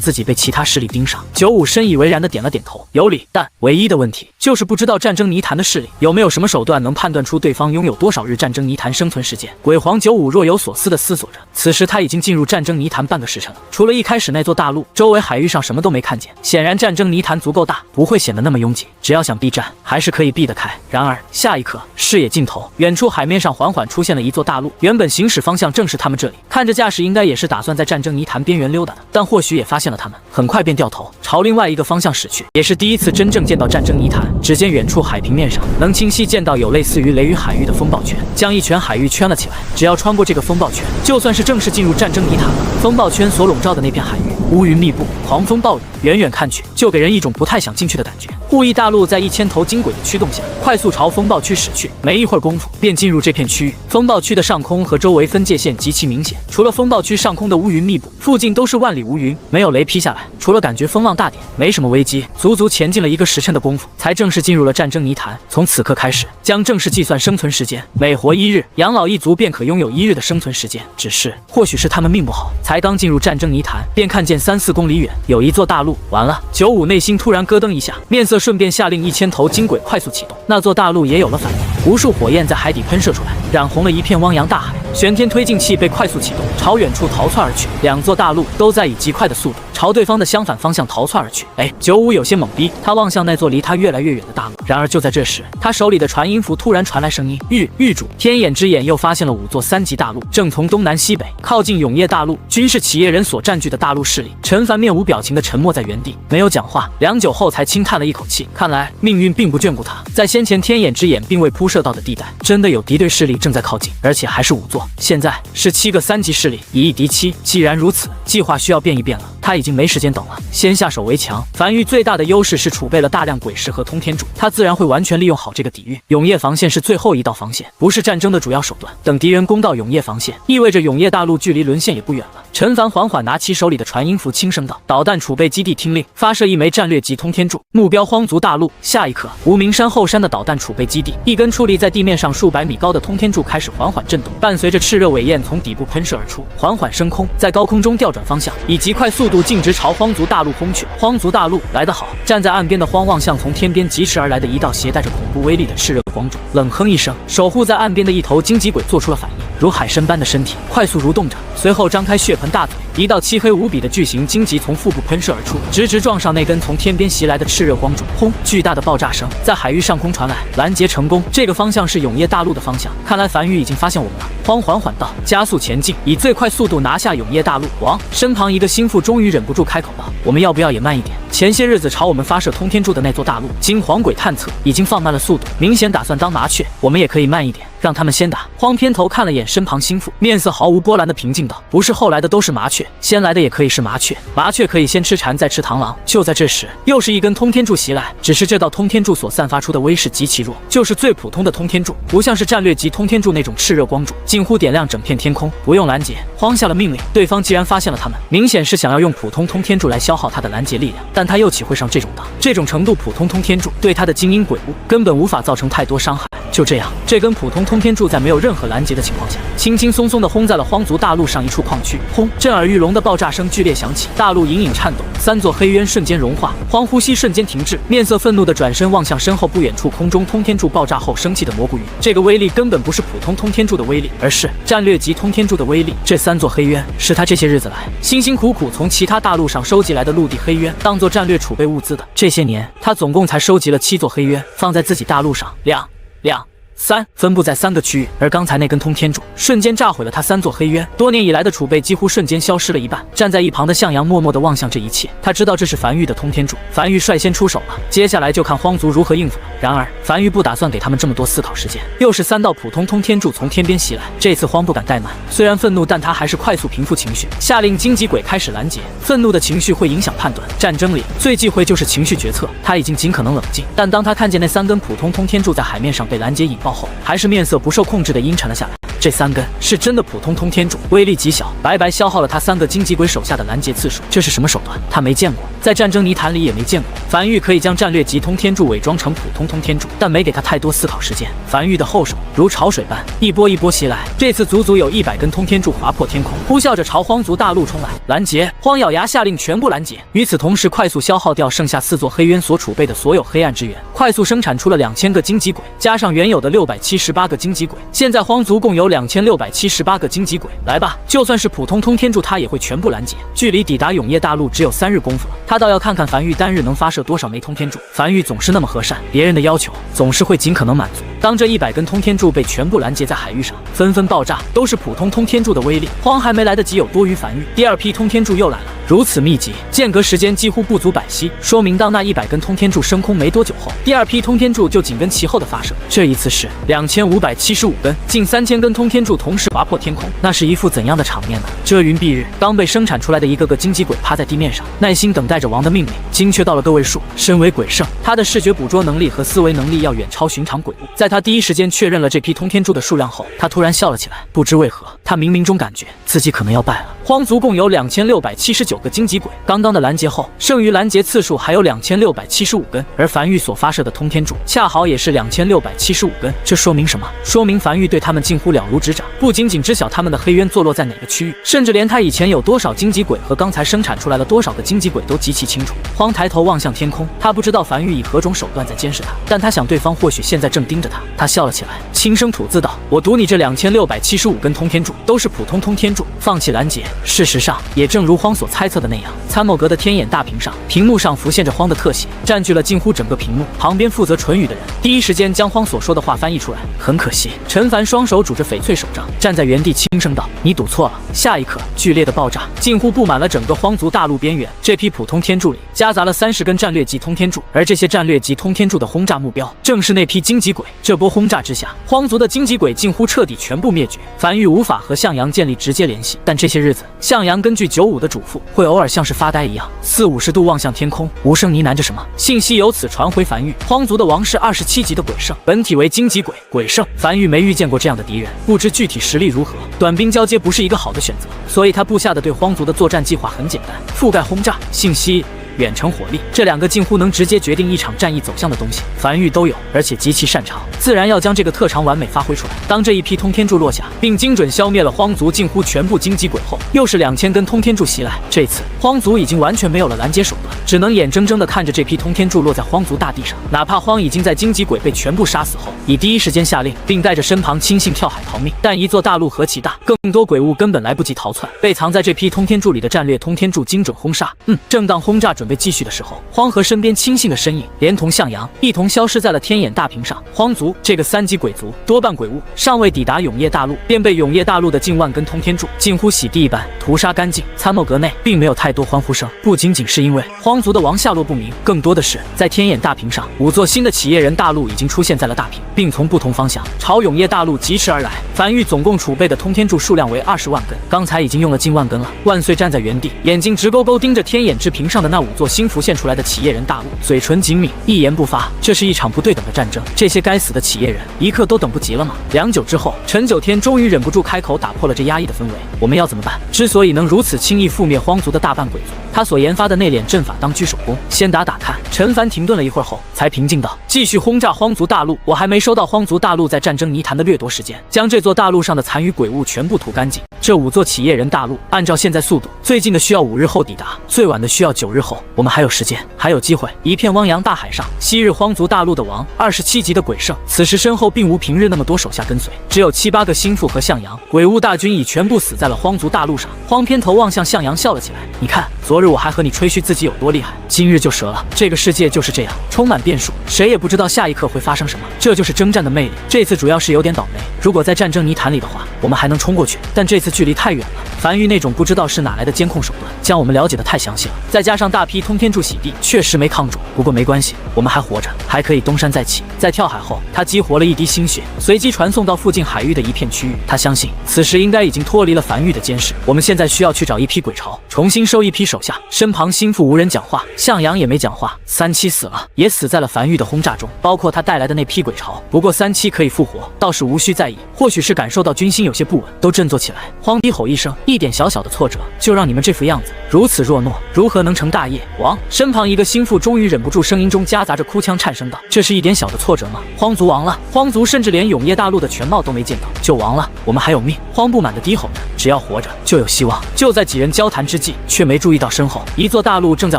[SPEAKER 1] 自己被其他势力盯上。95深以为然的点了点头，有理，但唯一的问题就是不知道战争泥潭的势力有没有什么手段能判断出对方拥有多少日战争泥潭生存时间。鬼皇95若有所思地思索着，此时他已经进入战争泥潭半个时辰了，除了一开始那座大陆，周围海域上什么都没看见。显然战争泥潭足够大，不会显得那么拥挤，只要想避战，还是可以避得开。然而下一刻，视野尽头，远处海面上缓缓出现了一座大陆，原本行驶方向正是他们这里，看着架势应该也是打算在战争泥潭边缘溜达的，但或许也发现了他们，很快便掉头朝另外一个方向驶去。也是第一次真正见到战争泥潭，只见远处海平面上能清晰见到有类似于雷雨海域的风暴圈，将一圈海域圈了起来。只要穿过这个风暴圈，就算是正式进入战争泥潭了。风暴圈所笼罩的那片海域，乌云密布，狂风暴雨，远远看去就给人一种不太想进去的感觉。护翼大陆在1000头金轨的驱动下，快速朝风暴区驶去，没一会儿功夫便进入这片区域。风暴区的上空和周围分界线极其明显，除了风暴区上空的乌云密布，附近都是万里无云，没有雷劈下来，除了感觉风浪大点，没什么危机。足足前进了1个时辰的功夫，才正式进入了战争泥潭。从此刻开始，将正式计算生存时间，每活1日，养老一族便可拥有1日的生存时间。只是或许是他们命不好，才刚进入战争泥潭，便看见3、4公里远有一座大陆。完了，95内心突然咯噔一下，面色顺便下令1000头金轨快速启动。那座大陆也有了反应，无数火焰在海底喷射出来，染红了一片汪洋大海。玄天推进器被快速启动，朝远处逃窜而去。2座大陆都在以极快的速度朝对方的相反方向逃窜而去。95有些懵逼，他望向那座离他越来越远的大陆。然而就在这时，他手里的传音符突然传来声音：域主。天眼之眼又发现了5座3级大陆，正从东南西北靠近永业大陆军事企业人所占据的大陆势力。陈凡面无表情地沉默在原地，没有讲话。良久后才轻叹了一口气，看来命运并不眷顾他。在先前天眼之眼并未铺设到的地带，真的有敌对势力正在靠近，而且还是5座。现在是7个3级势力以1敌7，既然如此，计划需要变一变了。他已经没时间等了，先下手为强。樊玉最大的优势是储备了大量鬼石和通天柱，他自然会完全利用好这个抵御。永业防线是最后一道防线，不是战争的主要手段。等敌人攻到永业防线，意味着永业大陆距离沦陷也不远了。陈凡缓缓拿起手里的传音符，轻声道：“导弹储备基地听令，发射1枚战略级通天柱，目标荒族大陆。”下一刻，无名山后山的导弹储备基地，一根矗立在地面上数百米高的通天柱开始缓缓震动，伴随着炽热尾焰从底部喷射而出，缓缓升空，在高空中调转方向，以极快速度径直朝荒族大陆轰去。荒族大陆来得好！站在岸边的荒望向从天边疾驰而来的一道携带着恐怖威力的炽热光柱，冷哼一声，守护在岸边的一头荆棘鬼做出了反应，如海参般的身体快速蠕动着，随后张开血盆大嘴，一道漆黑无比的巨型荆棘从腹部喷射而出，直直撞上那根从天边袭来的炽热光柱。轰！巨大的爆炸声在海域上空传来，拦截成功。这个方向是永业大陆的方向，看来樊宇已经发现我们了。荒缓缓道：“加速前进，以最快速度拿下永业大陆。”王身旁一个心腹终于忍不住开口道：“我们要不要也慢一点？前些日子朝我们发射通天柱的那座大陆，经黄鬼探测，已经放慢了速度，明显打算当麻雀。我们也可以慢一点，让他们先打。”荒偏头看了眼身旁心腹，面色毫无波澜的平静道：“不是后来的都是麻雀，先来的也可以是麻雀。麻雀可以先吃蝉，再吃螳螂。”就在这时，又是一根通天柱袭来，只是这道通天柱所散发出的威势极其弱，就是最普通的通天柱，不像是战略级通天柱那种炽热光柱，近乎点亮整片天空。不用拦截，荒下了命令。对方既然发现了他们，明显是想要用普通通天柱来消耗他的拦截力量，但他又岂会上这种当？这种程度普通通天柱对他的精英鬼物根本无法造成太多伤害。就这样，这根普通通天柱在没有任何拦截的情况下，轻轻松松地轰在了荒族大陆上一处矿区。轰！震耳欲聋的爆炸声剧烈响起，大陆隐隐颤抖，3座黑渊瞬间融化。荒呼吸瞬间停滞，面色愤怒地转身望向身后不远处空中通天柱爆炸后升起的蘑菇云。这个威力根本不是普通通天柱的威力，而是战略级通天柱的威力。这3座黑渊是他这些日子来辛辛苦苦从其他大陆上收集来的陆地黑渊，当做战略储备物资的。这些年，他总共才收集了7座黑渊，放在自己大陆上，2、3分布在3个区域，而刚才那根通天柱瞬间炸毁了他3座黑渊，多年以来的储备几乎瞬间消失了一半。站在一旁的向阳默默地望向这一切，他知道这是樊玉的通天柱，樊玉率先出手了，接下来就看荒族如何应付了。然而樊玉不打算给他们这么多思考时间，又是3道普通通天柱从天边袭来，这次荒不敢怠慢，虽然愤怒，但他还是快速平复情绪，下令荆棘鬼开始拦截。愤怒的情绪会影响判断，战争里最忌讳就是情绪决策，他已经尽可能冷静，但当他看见那3根普通通天柱在海面上被拦截引爆后，还是面色不受控制地阴沉了下来。这3根是真的普通通天柱，威力极小，白白消耗了他3个荆棘鬼手下的拦截次数。这是什么手段？他没见过，在战争泥潭里也没见过。樊玉可以将战略级通天柱伪装成普通通天柱，但没给他太多思考时间。樊玉的后手如潮水般一波一波袭来，这次足足有100根通天柱划破天空，呼啸着朝荒族大陆冲来。拦截！荒咬牙下令全部拦截。与此同时，快速消耗掉剩下4座黑渊所储备的所有黑暗之源，快速生产出了2000个荆棘鬼，加上原有的678个荆棘鬼，现在荒族共有2678个荆棘鬼。来吧，就算是普通通天柱，他也会全部拦截。距离抵达永夜大陆只有3日功夫了，他倒要看看樊玉单日能发射多少枚通天柱。樊玉总是那么和善，别人的要求总是会尽可能满足。当这100根通天柱被全部拦截在海域上，纷纷爆炸，都是普通通天柱的威力。荒还没来得及有多余樊玉，第2批通天柱又来了，如此密集，间隔时间几乎不足百息，说明当那100根通天柱升空没多久后，第2批通天柱就紧跟其后的发射。这一次是2575根，近3000根通天柱同时划破天空，那是一副怎样的场面呢？遮云蔽日，刚被生产出来的一个个荆棘鬼趴在地面上，耐心等待着王的命令，精确到了个位数。身为鬼圣，他的视觉捕捉能力和思维能力要远超寻常鬼物。在他第一时间确认了这批通天柱的数量后，他突然笑了起来。不知为何，他冥冥中感觉自己可能要败了。荒族共有2679个荆棘鬼，刚刚的拦截后，剩余拦截次数还有2675根，而樊玉所发射的通天柱恰好也是2675根。这说明什么？说明樊玉对他们近乎了如指掌，不仅仅知晓他们的黑渊坐落在哪个区域，甚至连他以前有多少荆棘鬼和刚才生产出来了多少个荆棘鬼都极其清楚。荒抬头望向天空，他不知道樊玉以何种手段在监视他，但他想对方或许现在正盯着他。他笑了起来，轻声吐字道：“我赌你这2675根通天柱都是普通通天柱，放弃拦截。”事实上，也正如荒所猜测的那样，参谋阁的天眼大屏上，屏幕上浮现着荒的特写，占据了近乎整个屏幕。旁边负责唇语的人第一时间将荒所说的话翻译出来。很可惜，陈凡双手拄着翡翠手杖，站在原地轻声道：“你赌错了。”下一刻，剧烈的爆炸近乎布满了整个荒族大陆边缘。这批普通天柱里夹杂了30根战略级通天柱，而这些战略级通天柱的轰炸目标正是那批荆棘鬼。这波轰炸之下，荒族的荆棘鬼近乎彻底全部灭绝。樊玉无法和向阳建立直接联系，但这些日子，向阳根据95的嘱咐，会偶尔像是发呆一样，40-50度望向天空，无声呢喃着什么。信息由此传回樊玉，荒族的王是27级的鬼圣，本体为荆棘鬼。鬼圣，樊玉没遇见过这样的敌人，不知具体实力如何。短兵交接不是一个好的选择，所以他布下的对荒族的作战计划很简单：覆盖轰炸、信息、远程火力，这2个近乎能直接决定一场战役走向的东西，樊玉都有，而且极其擅长，自然要将这个特长完美发挥出来。当这一批通天柱落下，并精准消灭了荒族近乎全部荆棘鬼后，又是2000根通天柱袭来。这次荒族已经完全没有了拦截手段，只能眼睁睁地看着这批通天柱落在荒族大地上。哪怕荒已经在荆棘鬼被全部杀死后，以第一时间下令，并带着身旁亲信跳海逃命，但一座大陆何其大，更多鬼物根本来不及逃窜，被藏在这批通天柱里的战略通天柱精准轰杀。正当轰炸准备继续的时候，荒和身边亲信的身影连同向阳一同消失在了天眼大屏上。荒族这个3级鬼族，多半鬼物，尚未抵达永夜大陆，便被永夜大陆的近万根通天柱近乎洗地一般屠杀干净。参谋阁内并没有太多欢呼声，不仅仅是因为荒族的王下落不明，更多的是在天眼大屏上5座新的企业人大陆已经出现在了大屏，并从不同方向朝永夜大陆疾驰而来。樊玉总共储备的通天柱数量为20万根，刚才已经用了近万根了。万岁站在原地，眼睛直勾勾盯着天眼之屏上的那5座新浮现出来的企业人大陆，嘴唇紧抿，一言不发。这是一场不对等的战争，这些该死的企业人一刻都等不及了吗？良久之后，陈九天终于忍不住开口，打破了这压抑的氛围。我们要怎么办？之所以能如此轻易覆灭荒族的大半鬼族，他所研发的内敛阵法当居首功。先打看。陈凡停顿了一会儿后，才平静道：“继续轰炸荒族大陆。我还没收到荒族大陆在战争泥潭的掠夺时间，将这座大陆上的残余鬼物全部屠干净。这5座企业人大陆，按照现在速度，最近的需要5日后抵达，最晚的需要9日后。我们还有时间，还有机会。一片汪洋大海上，昔日荒族大陆的王，27级的鬼圣，此时身后并无平日那么多手下跟随，只有7、8个心腹和向阳。鬼物大军已全部死在了荒族大陆上。荒偏头望向向阳笑了起来，你看，昨日我还和你吹嘘自己有多厉害，今日就折了。这个世界就是这样，充满变数，谁也不知道下一刻会发生什么，这就是征战的魅力。这次主要是有点倒霉，如果在战争泥潭里的话，我们还能冲过去，但这次距离太远了。樊玉那种不知道是哪来的监控手段，将我们了解的太详细了，再加上大批通天柱洗地，确实没抗住。不过没关系，我们还活着，还可以东山再起。在跳海后，他激活了一滴心血，随即传送到附近海域的一片区域。他相信此时应该已经脱离了樊玉的监视。我们现在需要去找一批鬼巢，重新收一批手下。身旁心腹无人讲话，向阳也没讲话。37死了，也死在了樊玉的轰炸中，包括他带来的那批鬼巢。不过37可以复活，倒是无需在意。或许是感受到军心有些不稳，都振作起来。荒低吼一声，一点小小的挫折就让你们这副样子，如此弱懦，如何能成大业？王身旁一个心腹终于忍不住，声音中夹杂着哭腔，颤声道：“这是一点小的挫折吗？荒族亡了，荒族甚至连永夜大陆的全貌都没见到，就亡了，我们还有命！”荒不满地低吼着，只要活着就有希望。就在几人交谈之际，却没注意到身后一座大陆正在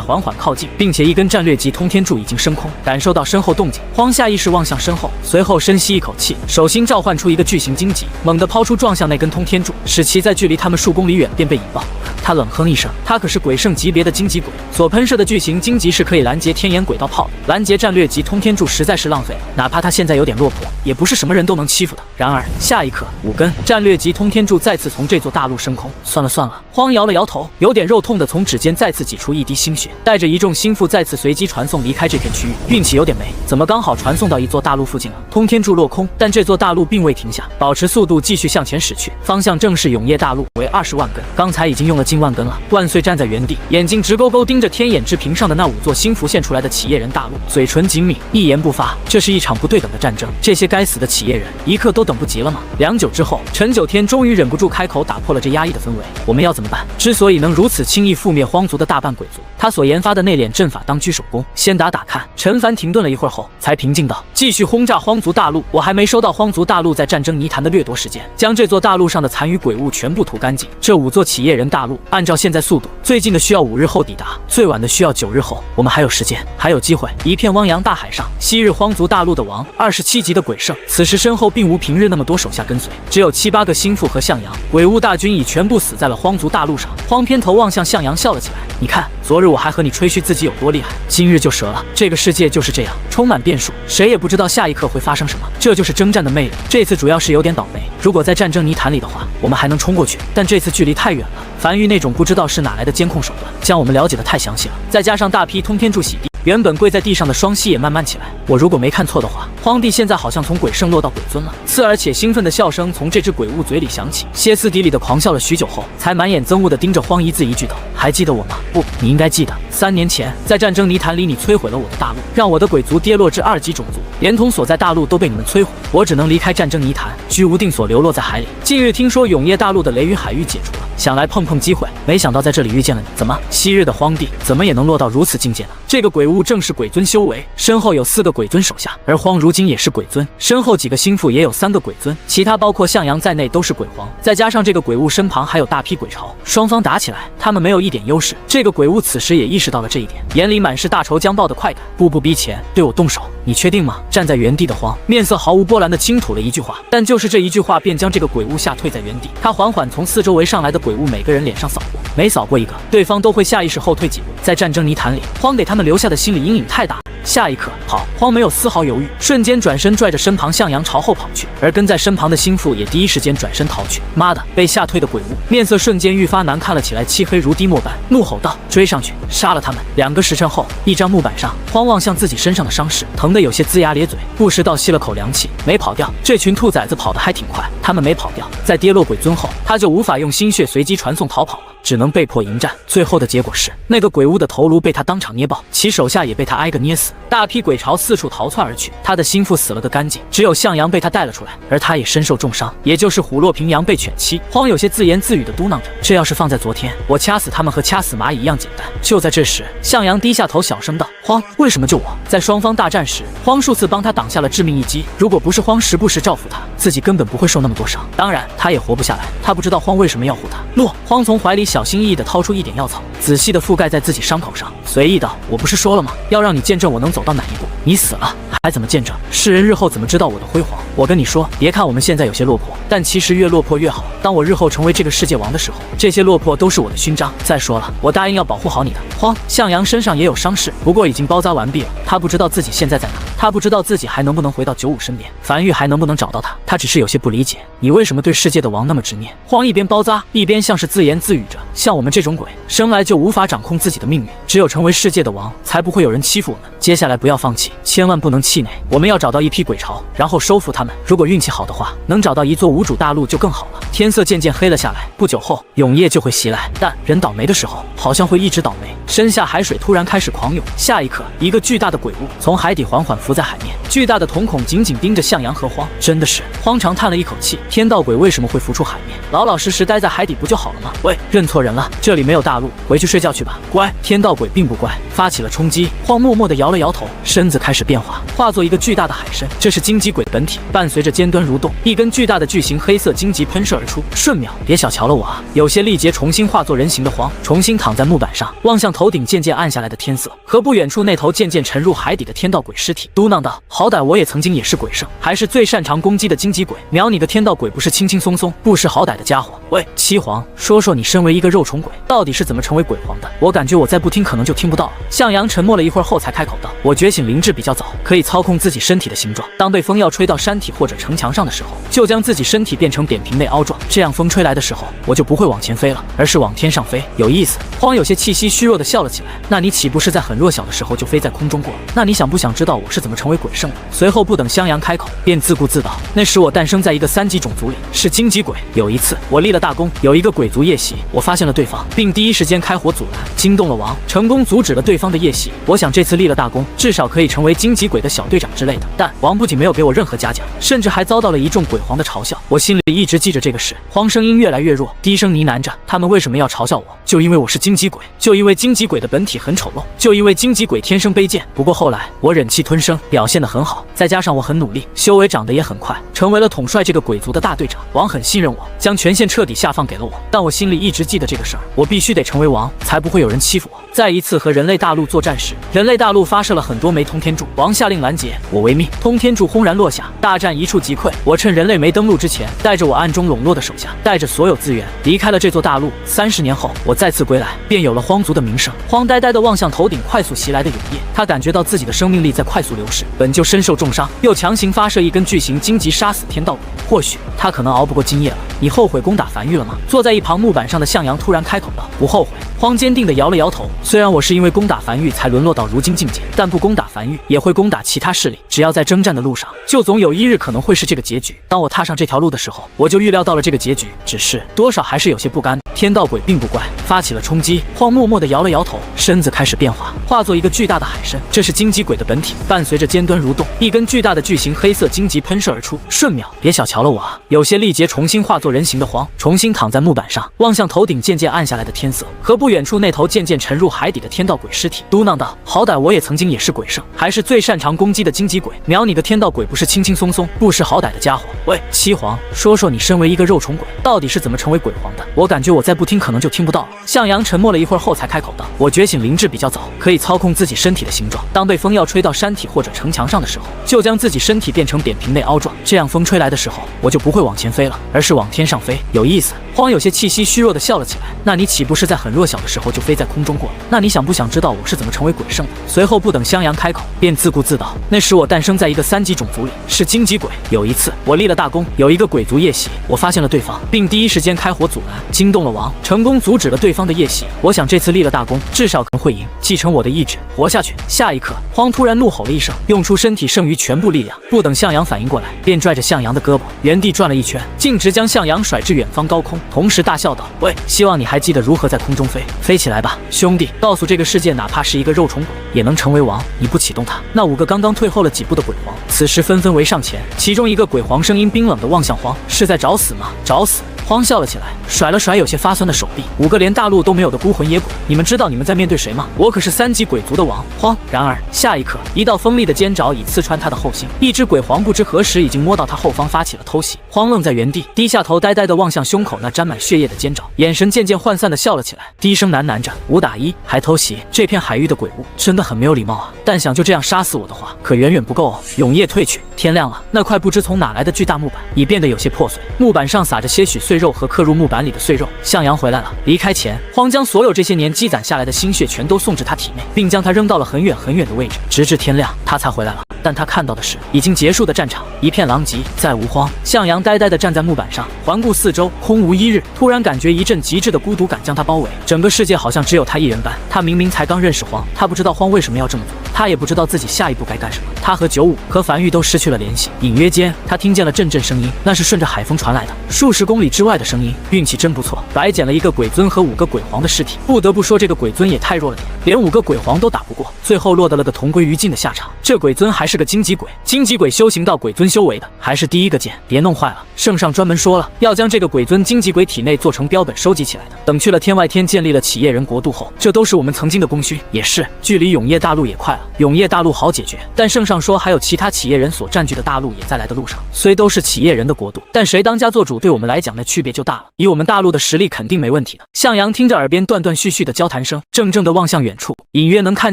[SPEAKER 1] 缓缓靠近，并且一根战略级通天柱已经升空。感受到身后动静，荒下意识望向身后，随后深吸一口气，手心召唤出一个巨型荆棘，猛地抛出撞向那根通天柱，使其在距离他们数公里远便被引爆。他冷哼一声，他可是鬼圣级别的荆棘鬼，所喷射的巨型荆棘是可以拦截天眼轨道炮的，拦截战略级通天柱实在是浪费了。哪怕他现在有点落魄，也不是什么人都能欺负的。然而下一刻，5根战略级通天柱再次从这座大陆升空。算了算了，荒摇了摇头，有点肉痛的从指尖再次挤出一滴心血，带着一众心腹再次随机传送离开这片区域。运气有点没，怎么刚好传送到一座大陆附近了？通天柱落空，但这座大陆并未停下，保持速度继续向前驶去，方向正是永夜大陆，为20万根。刚才已经用了近万根了。万岁站在原地，眼睛直勾勾盯着天眼之屏上的那5座新浮现出来的企业人大陆，嘴唇紧抿，一言不发。这是一场不对等的战争，这些该死的企业人一刻都等不及了吗？良久之后，陈九天终于忍不住开口，打破了这压抑的氛围。我们要怎么办？之所以能如此轻易覆灭荒族的大半鬼族，他所研发的内敛阵法当居首功。先打打看。陈凡停顿了一会儿后，才平静道：“继续轰炸荒族大陆。我还没收到荒族大陆在战争泥潭的掠夺时间，将这座大陆上的残余鬼物全部屠干净。这5座企业人大陆，按照现在速度，最近的需要5日后抵达，最晚的需要9日后。我们还有时间，还有机会。”一片汪洋大海上，昔日荒族大陆的王，27级的鬼圣，此时身后并无平日那么多手下跟随，只有7、8个心腹和向阳。鬼物大军已全部死在了荒族大陆上。荒偏头望向向阳笑了起来，你看，昨日我还和你吹嘘自己有多厉害，今日就折了。这个世界就是这样，充满变数，谁也不知道下一刻会发生什么，这就是征战的魅力。这次主要是有点倒霉，如果在战争泥潭里的话，我们还能冲过去，但这次距离太远了。樊玉那种不知道是哪来的监控手段，将我们了解的太详细了，再加上大批通天柱洗地，原本跪在地上的双膝也慢慢起来。我如果没看错的话，荒帝现在好像从鬼圣落到鬼尊了。刺耳且兴奋的笑声从这只鬼物嘴里响起，歇斯底里的狂笑了许久后，才满眼憎恶地盯着荒一字一句道：“还记得我吗？不，你应该记得，3年前在战争泥潭里，你摧毁了我的大陆，让我的鬼族跌落至2级种族，连同所在大陆都被你们摧毁，我只能离开战争泥潭，居无定所，流落在海里。近日听说永夜大陆的雷雨海域解除了，想来碰碰机会，没想到在这里遇见了你。怎么，昔日的荒帝怎么也能落到如此境界呢？这个鬼物正是鬼尊修为，身后有4个鬼尊手下，而荒如今也是鬼尊，身后几个心腹也有3个鬼尊，其他包括向阳在内都是鬼皇，再加上这个鬼物身旁还有大批鬼巢，双方打起来，他们没有一点优势。这个鬼物此时也意识到了这一点，眼里满是大仇将报的快感，步步逼前，对我动手，你确定吗？站在原地的荒面色毫无波澜地轻吐了一句话，但就是这一句话便将这个鬼物吓退在原地。他缓缓从4周围上来的鬼物每个人脸上扫过，每扫过一个，对方都会下意识后退几步。在战争泥潭里，荒给他们留下的心理阴影太大。下一刻，跑！荒没有丝毫犹豫，瞬间转身拽着身旁向阳朝后跑去，而跟在身旁的心腹也第一时间转身逃去。妈的！被吓退的鬼物面色瞬间愈发难看了起来，漆黑如滴墨般，怒吼道：“追上去，杀了他们！”2个时辰后，一张木板上，荒望向自己身上的伤势，疼得有些龇牙咧嘴，不时倒吸了口凉气，没跑掉。这群兔崽子跑得还挺快，他们没跑掉，在跌落鬼尊后，他就无法用心血随机传送逃跑了，只能被迫迎战。最后的结果是，那个鬼物的头颅被他当场捏爆，其手下也被他挨个捏死。大批鬼巢四处逃窜而去，他的心腹死了个干净，只有向阳被他带了出来，而他也身受重伤，也就是虎落平阳被犬欺。荒有些自言自语地嘟囔着：“这要是放在昨天，我掐死他们和掐死蚂蚁一样简单。”就在这时，向阳低下头小声道：“荒，为什么救我？在双方大战时，荒数次帮他挡下了致命一击。如果不是荒时不时照拂他，自己根本不会受那么多伤。当然，他也活不下来。他不知道荒为什么要护他。落，荒从怀里小心翼翼地掏出一点药草，仔细地覆盖在自己伤口上，随意道：“我不是说了吗？要让你见证我能走到哪一步。你死了，还怎么见证？世人日后怎么知道我的辉煌？我跟你说，别看我们现在有些落魄，但其实越落魄越好。当我日后成为这个世界王的时候，这些落魄都是我的勋章。再说了，我答应要保护好你的。”荒，向阳身上也有伤势，不过已经包扎完毕了。他不知道自己现在在哪，他不知道自己还能不能回到95身边，樊玉还能不能找到他。他只是有些不理解，你为什么对世界的王那么执念？荒一边包扎，一边像是自言自语着：“像我们这种鬼，生来就无法掌控自己的命运，只有成为世界的王，才不会有人欺负我们。接下来不要放弃，千万不能气馁。我们要找到一批鬼巢，然后收服他们。如果运气好的话，能找到一座无主大陆就更好了。”天色渐渐黑了下来，不久后永夜就会袭来，但人倒霉的时候，好像会一直倒霉。身下海水突然开始狂涌，下一刻，一个巨大的鬼物从海底缓缓浮在海面，巨大的瞳孔紧紧盯着向阳和荒。真的是，荒长叹了一口气，天道鬼为什么会浮出海面？老老实实待在海底不就好了吗？喂，认错人了，这里没有大陆，回去睡觉去吧。乖。天道鬼并不乖，发起了冲击。荒默默地摇了摇头，身子开始变化，化作一个巨大的海参。这是荆棘鬼的本体，伴随着尖端蠕动，一根巨大的巨型黑色荆棘喷射而出，瞬秒。别小瞧了我啊！有些力竭，重新化作人形的荒，重新躺在木板上，望向头顶渐渐暗下来的天色和不远处那头渐渐沉入海底的天道鬼尸体，嘟囔道：“好歹我也曾经也是鬼圣，还是最擅长攻击的荆棘鬼，秒你个天道鬼不是轻轻松松，不识好歹的家伙。”喂，七皇，说说你身为一个肉虫鬼，到底是怎么成为鬼皇的？我感觉我再不听可能就听不到了。向阳沉默了一会儿后才开口道：“我觉醒灵智比较早，可以操控自己身体的形状。当被风要吹到山体或者城墙上的时候，就将自己身体变成扁平内凹状，这样风吹来的时候，我就不会往前飞了，而是往天上飞。有意思。”荒有些气息虚弱地笑了起来。那你岂不是在很弱小的时候就飞在空中过了？那你想不想知道我是怎么成为鬼圣的？随后不等襄阳开口，便自顾自道：“那时我诞生在一个3级种族里，是荆棘鬼。有一次我立了大功，有一个鬼族夜袭，我发现了对方，并第一时间开火阻拦，惊动了王，成功阻止了对方的夜袭。我想这次立了大功，至少可以成为荆棘鬼的小队长之类的。但王不仅没有给我任何嘉奖，甚至还遭到了一众鬼皇的嘲笑。我心里一直记着这个事。”荒声音越来越弱，低声呢喃着：“他们为什么要嘲笑我？就因为我是荆棘鬼，就因为荆棘鬼的本体很丑陋，就因为荆棘鬼天生卑贱。不过后来我忍气吞声，表现得很好，再加上我很努力，修为长得也很快，成为了统帅这个鬼族的大队长。王很信任我，将权限彻底下放给了我。但我心里一直记得这个事儿，我必须得成为王，才不会有人欺负我。”在一次和人类大陆作战时，人类大陆发射了很多枚通天柱，王下令拦截，我违命，通天柱轰然落下，大战一触即溃。我趁人类没登陆之前，带着我暗中笼络的手下，带着所有资源离开了这座大陆。30年后，我再次归来，便有了荒族的名声。荒呆呆地望向头顶快速袭来的永夜，他感觉到自己的生命力在快速流逝，本就身受重伤，又强行发射一根巨型荆棘杀死天道鬼，或许他可能熬不过今夜了。你后悔攻打樊玉了吗？坐在一旁木板上的向阳突然开口道：“不后悔。”荒坚定地摇了摇头，虽然我是因为攻打樊玉才沦落到如今境界，但不攻打樊玉也会攻打其他势力。只要在征战的路上，就总有一日可能会是这个结局。当我踏上这条路的时候，我就预料到了这个结局，只是多少还是有些不甘。天道鬼并不乖，发起了冲击。荒默默地摇了摇头，身子开始变化，化作一个巨大的海参。这是荆棘鬼的本体，伴随着尖端蠕动，一根巨大的巨型黑色荆棘喷射而出，瞬秒。别小瞧了我啊！有些力竭，重新化作人形的荒，重新躺在木板上，望向头顶渐渐暗下来的天色和不远处那头渐渐沉入海底的天道鬼尸体，嘟囔道：“好歹我也曾经也是鬼圣，还是最擅长攻击的荆棘鬼，秒你个天道鬼不是轻轻松松，不识好歹的家伙。”喂，七皇，说说你身为一个肉虫鬼，到底是怎么成为鬼皇的？我感觉我再不听可能就听不到了。向阳沉默了一会儿后才开口道：“我觉醒灵智比较早，可以操控自己身体的形状。当被风要吹到山体或者城墙上的时候，就将自己身体变成扁平内凹状，这样风吹来的时候，我就不会往前飞了，而是往天上飞。有意思。”荒有些气息虚弱地笑了起来。那你岂不是在很弱小的时候就飞在空中过了？那你想不想知道我是怎么成为鬼圣的？随后不等襄阳开口，便自顾自道：“那时我诞生在一个3级种族里，是荆棘鬼。有一次我立了大功，有一个鬼族夜袭，我发现了对方，并第一时间开火阻拦，惊动了王，成功阻止了对方的夜袭。我想这次立了大功，至少可能会赢，继承我的意志，活下去。”下一刻，荒突然怒吼了一声，用出身体剩余全部力量，不等向阳反应过来，便拽着向阳的胳膊，原地转了一圈，径直将向阳甩至远方高空，同时大笑道：“喂，希望你还记得如何在空中飞，飞起来吧，兄弟！告诉这个世界，哪怕是一个肉虫鬼，也能成为王。你不启动它。”那5个刚刚退后了几步的鬼皇，此时纷纷围上前，其中一个鬼皇声音冰冷地望向荒：“是在找死吗？找死！荒笑了起来，甩了甩有些发酸的手臂。5个连大陆都没有的孤魂野鬼，你们知道你们在面对谁吗？我可是3级鬼族的王荒。然而下一刻，一道锋利的尖爪已刺穿他的后心，一只鬼皇不知何时已经摸到他后方，发起了偷袭。荒愣在原地，低下头，呆呆地望向胸口那沾满血液的尖爪，眼神渐渐涣散地笑了起来，低声喃喃着：“5打1，还偷袭！这片海域的鬼物真的很没有礼貌啊！但想就这样杀死我的话，可远远不够哦。”永夜退去，天亮了，那块不知从哪来的巨大木板已变得有些破碎，木板上撒着些许碎肉和刻入木板里的碎肉。向阳回来了。离开前，荒将所有这些年积攒下来的心血全都送至他体内，并将他扔到了很远很远的位置，直至天亮，他才回来了。但他看到的是已经结束的战场，一片狼藉，再无荒。向阳呆呆地站在木板上，环顾四周，空无一日。突然感觉一阵极致的孤独感将他包围，整个世界好像只有他一人般。他明明才刚认识荒，他不知道荒为什么要这么做，他也不知道自己下一步该干什么。他和95和樊玉都失去了联系，隐约间他听见了阵阵声音，那是顺着海风传来的，数十公里之外的声音。运气真不错，白捡了一个鬼尊和5个鬼皇的尸体。不得不说这个鬼尊也太弱了点，连5个鬼皇都打不过，最后落得了个同归于尽的下场。这鬼尊还是个荆棘鬼，荆棘鬼修行到鬼尊修为的，还是第一个见，别弄坏了。圣上专门说了，要将这个鬼尊荆棘鬼体内做成标本收集起来的，等去了天外天建立了企业人国度后，这都是我们曾经的功勋。也是，距离永夜大陆也快了，永夜大陆好解决，但圣上说还有其他企业人所占据的大陆也在来的路上。虽都是企业人的国度，但谁当家做主对我们来讲那区别就大了。以我们大陆的实力肯定没问题的。向阳听着耳边断断续续的交谈声，怔怔地望向远处，隐约能看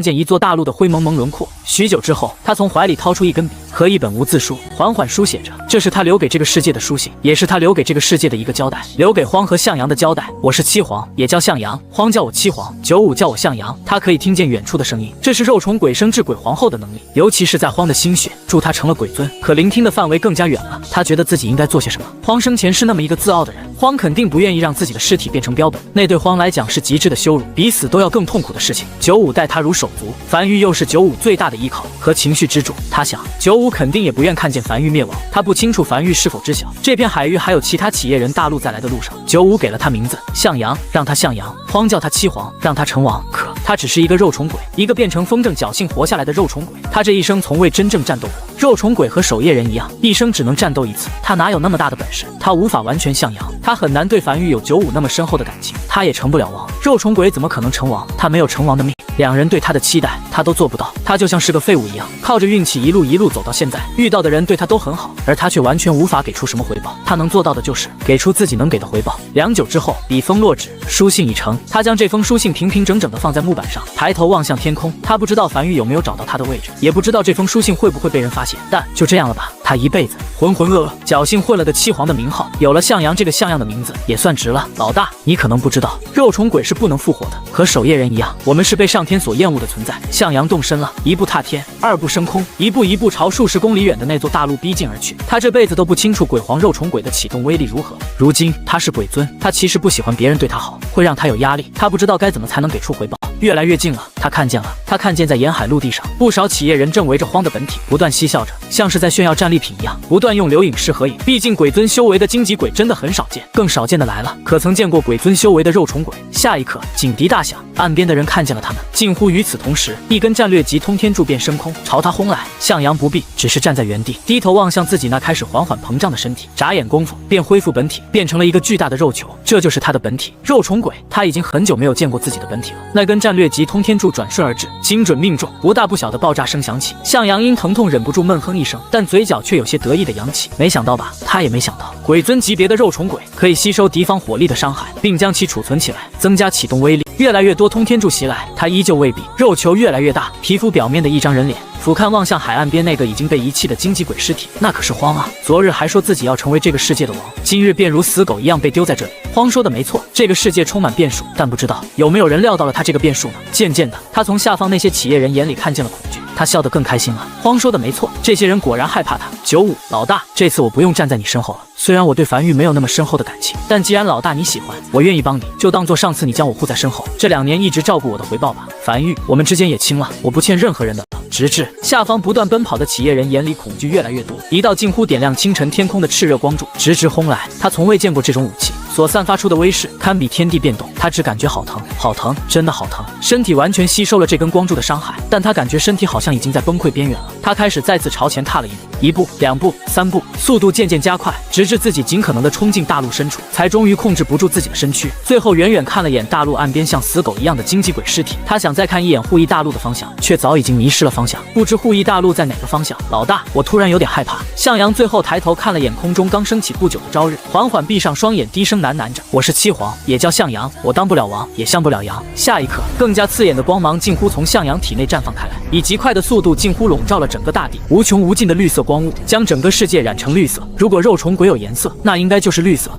[SPEAKER 1] 见一座大陆的灰蒙蒙轮廓。许久之后，他从怀里掏出一根笔和一本无字书，缓缓书写着。这是他留给这个世界的书信，也是他留给这个世界的一个交代，留给荒和向阳的交代。我是七皇，也叫向阳，荒叫我七皇，95叫我向阳。他可以听见远处的声音，这是肉虫鬼生至鬼皇后的能力，尤其是在荒的心血助他成了鬼尊，可聆听的范围更加远了。他觉得自己应该做些什么。荒生前是那么一个自傲的人，荒肯定不愿意让自己的尸体变成标本，那对荒来讲是极致的羞辱，比死都要更痛苦的事情。95待他如手足，樊玉又是95最大的依靠和情绪支柱。他想95肯定也不愿看见樊玉灭亡，他不清楚樊玉是否知晓这片海域还有其他企业人大陆在来的路上。95给了他名字向阳，让他向阳；荒叫他七皇，让他成王。可他只是一个肉虫鬼，一个变成风筝侥幸活下来的肉虫鬼。他这一生从未真正战斗过。肉虫鬼和守夜人一样，一生只能战斗一次，他哪有那么大的本事？他无法完全向阳，他很难对樊玉有95那么深厚的感情，他也成不了王。肉虫鬼怎么可能成王？他没有成王的命。两人对他的期待，他都做不到。他就像是个废物一样，靠着运气一路走到现在，遇到的人对他都很好，而他却完全无法给出什么回报。他能做到的就是给出自己能给的回报。良久之后，笔锋落纸，书信已成。他将这封书信平平整整地放在木板上，抬头望向天空。他不知道樊玉有没有找到他的位置，也不知道这封书信会不会被人发现，但就这样了吧。他一辈子浑浑噩噩，侥幸混了个七皇的名号，有了向阳这个像样的名字，也算值了。老大，你可能不知道，肉虫鬼是不能复活的，和守夜人一样，我们是被上天所厌恶的存在。向阳动身了，一步踏天，二步升空，一步一步朝数十公里远的那座大陆逼近而去。他这辈子都不清楚鬼皇肉虫鬼的启动威力如何，如今他是鬼尊，他其实不喜欢别人对他好，会让他有压力，他不知道该怎么才能给出回报。越来越近了，他看见了，他看见在沿海陆地上，不少企业人正围着荒的本体不断嬉笑着，像是在炫耀战利品一样，不断用留影式合影。毕竟鬼尊修为的荆棘鬼真的很少见，更少见的来了，可曾见过鬼尊修为的肉虫鬼？下一刻，警笛大响，岸边的人看见了他们。近乎与此同时，一根战略级通天柱便升空，朝他轰来。向阳不必，只是站在原地，低头望向自己那开始缓缓膨胀的身体，眨眼功夫便恢复本体，变成了一个巨大的肉球。这就是他的本体，肉虫鬼。他已经很久没有见过自己的本体了。那根战略级通天柱转瞬而至，精准命中，不大不小的爆炸声响起。向阳因疼痛忍不住闷哼一声，但嘴角却有些得意的扬起。没想到吧？他也没想到，鬼尊级别的肉虫鬼可以吸收敌方火力的伤害，并将其储存起来，增加启动威力。越来越多通天柱袭来，他依旧未必，肉球越来越大，皮肤表面的一张人脸。俯瞰望向海岸边那个已经被遗弃的荆棘鬼尸体，那可是荒啊！昨日还说自己要成为这个世界的王，今日便如死狗一样被丢在这里。荒说的没错，这个世界充满变数，但不知道有没有人料到了他这个变数呢？渐渐的，他从下方那些企业人眼里看见了恐惧，他笑得更开心了。荒说的没错，这些人果然害怕他。95，老大，这次我不用站在你身后了。虽然我对樊玉没有那么深厚的感情，但既然老大你喜欢，我愿意帮你，就当做上次你将我护在身后，这2年一直照顾我的回报吧。樊玉，我们之间也亲了，我不欠任何人的。直至下方不断奔跑的企业人眼里恐惧越来越多，一道近乎点亮清晨天空的炽热光柱直直轰来。他从未见过这种武器所散发出的威势，堪比天地变动。他只感觉好疼，好疼，真的好疼。身体完全吸收了这根光柱的伤害，但他感觉身体好像已经在崩溃边缘了。他开始再次朝前踏了一步、2步、3步，速度渐渐加快，直至自己尽可能的冲进大陆深处，才终于控制不住自己的身躯。最后远远看了眼大陆岸边像死狗一样的荆棘鬼尸体，他想再看一眼护翼大陆的方向，却早已经迷失了方向，不知护翼大陆在哪个方向。老大，我突然有点害怕。向阳最后抬头看了眼空中刚升起不久的朝日，缓缓闭上双眼，低声喃喃着：“我是七皇，也叫向阳，我当不了王，也上不了阳。”下一刻，更加刺眼的光芒近乎从向阳体内绽放开来，以极快的速度近乎笼罩了整个大地，无穷无尽的绿色光雾将整个世界染成绿色。如果肉虫鬼有颜色，那应该就是绿色。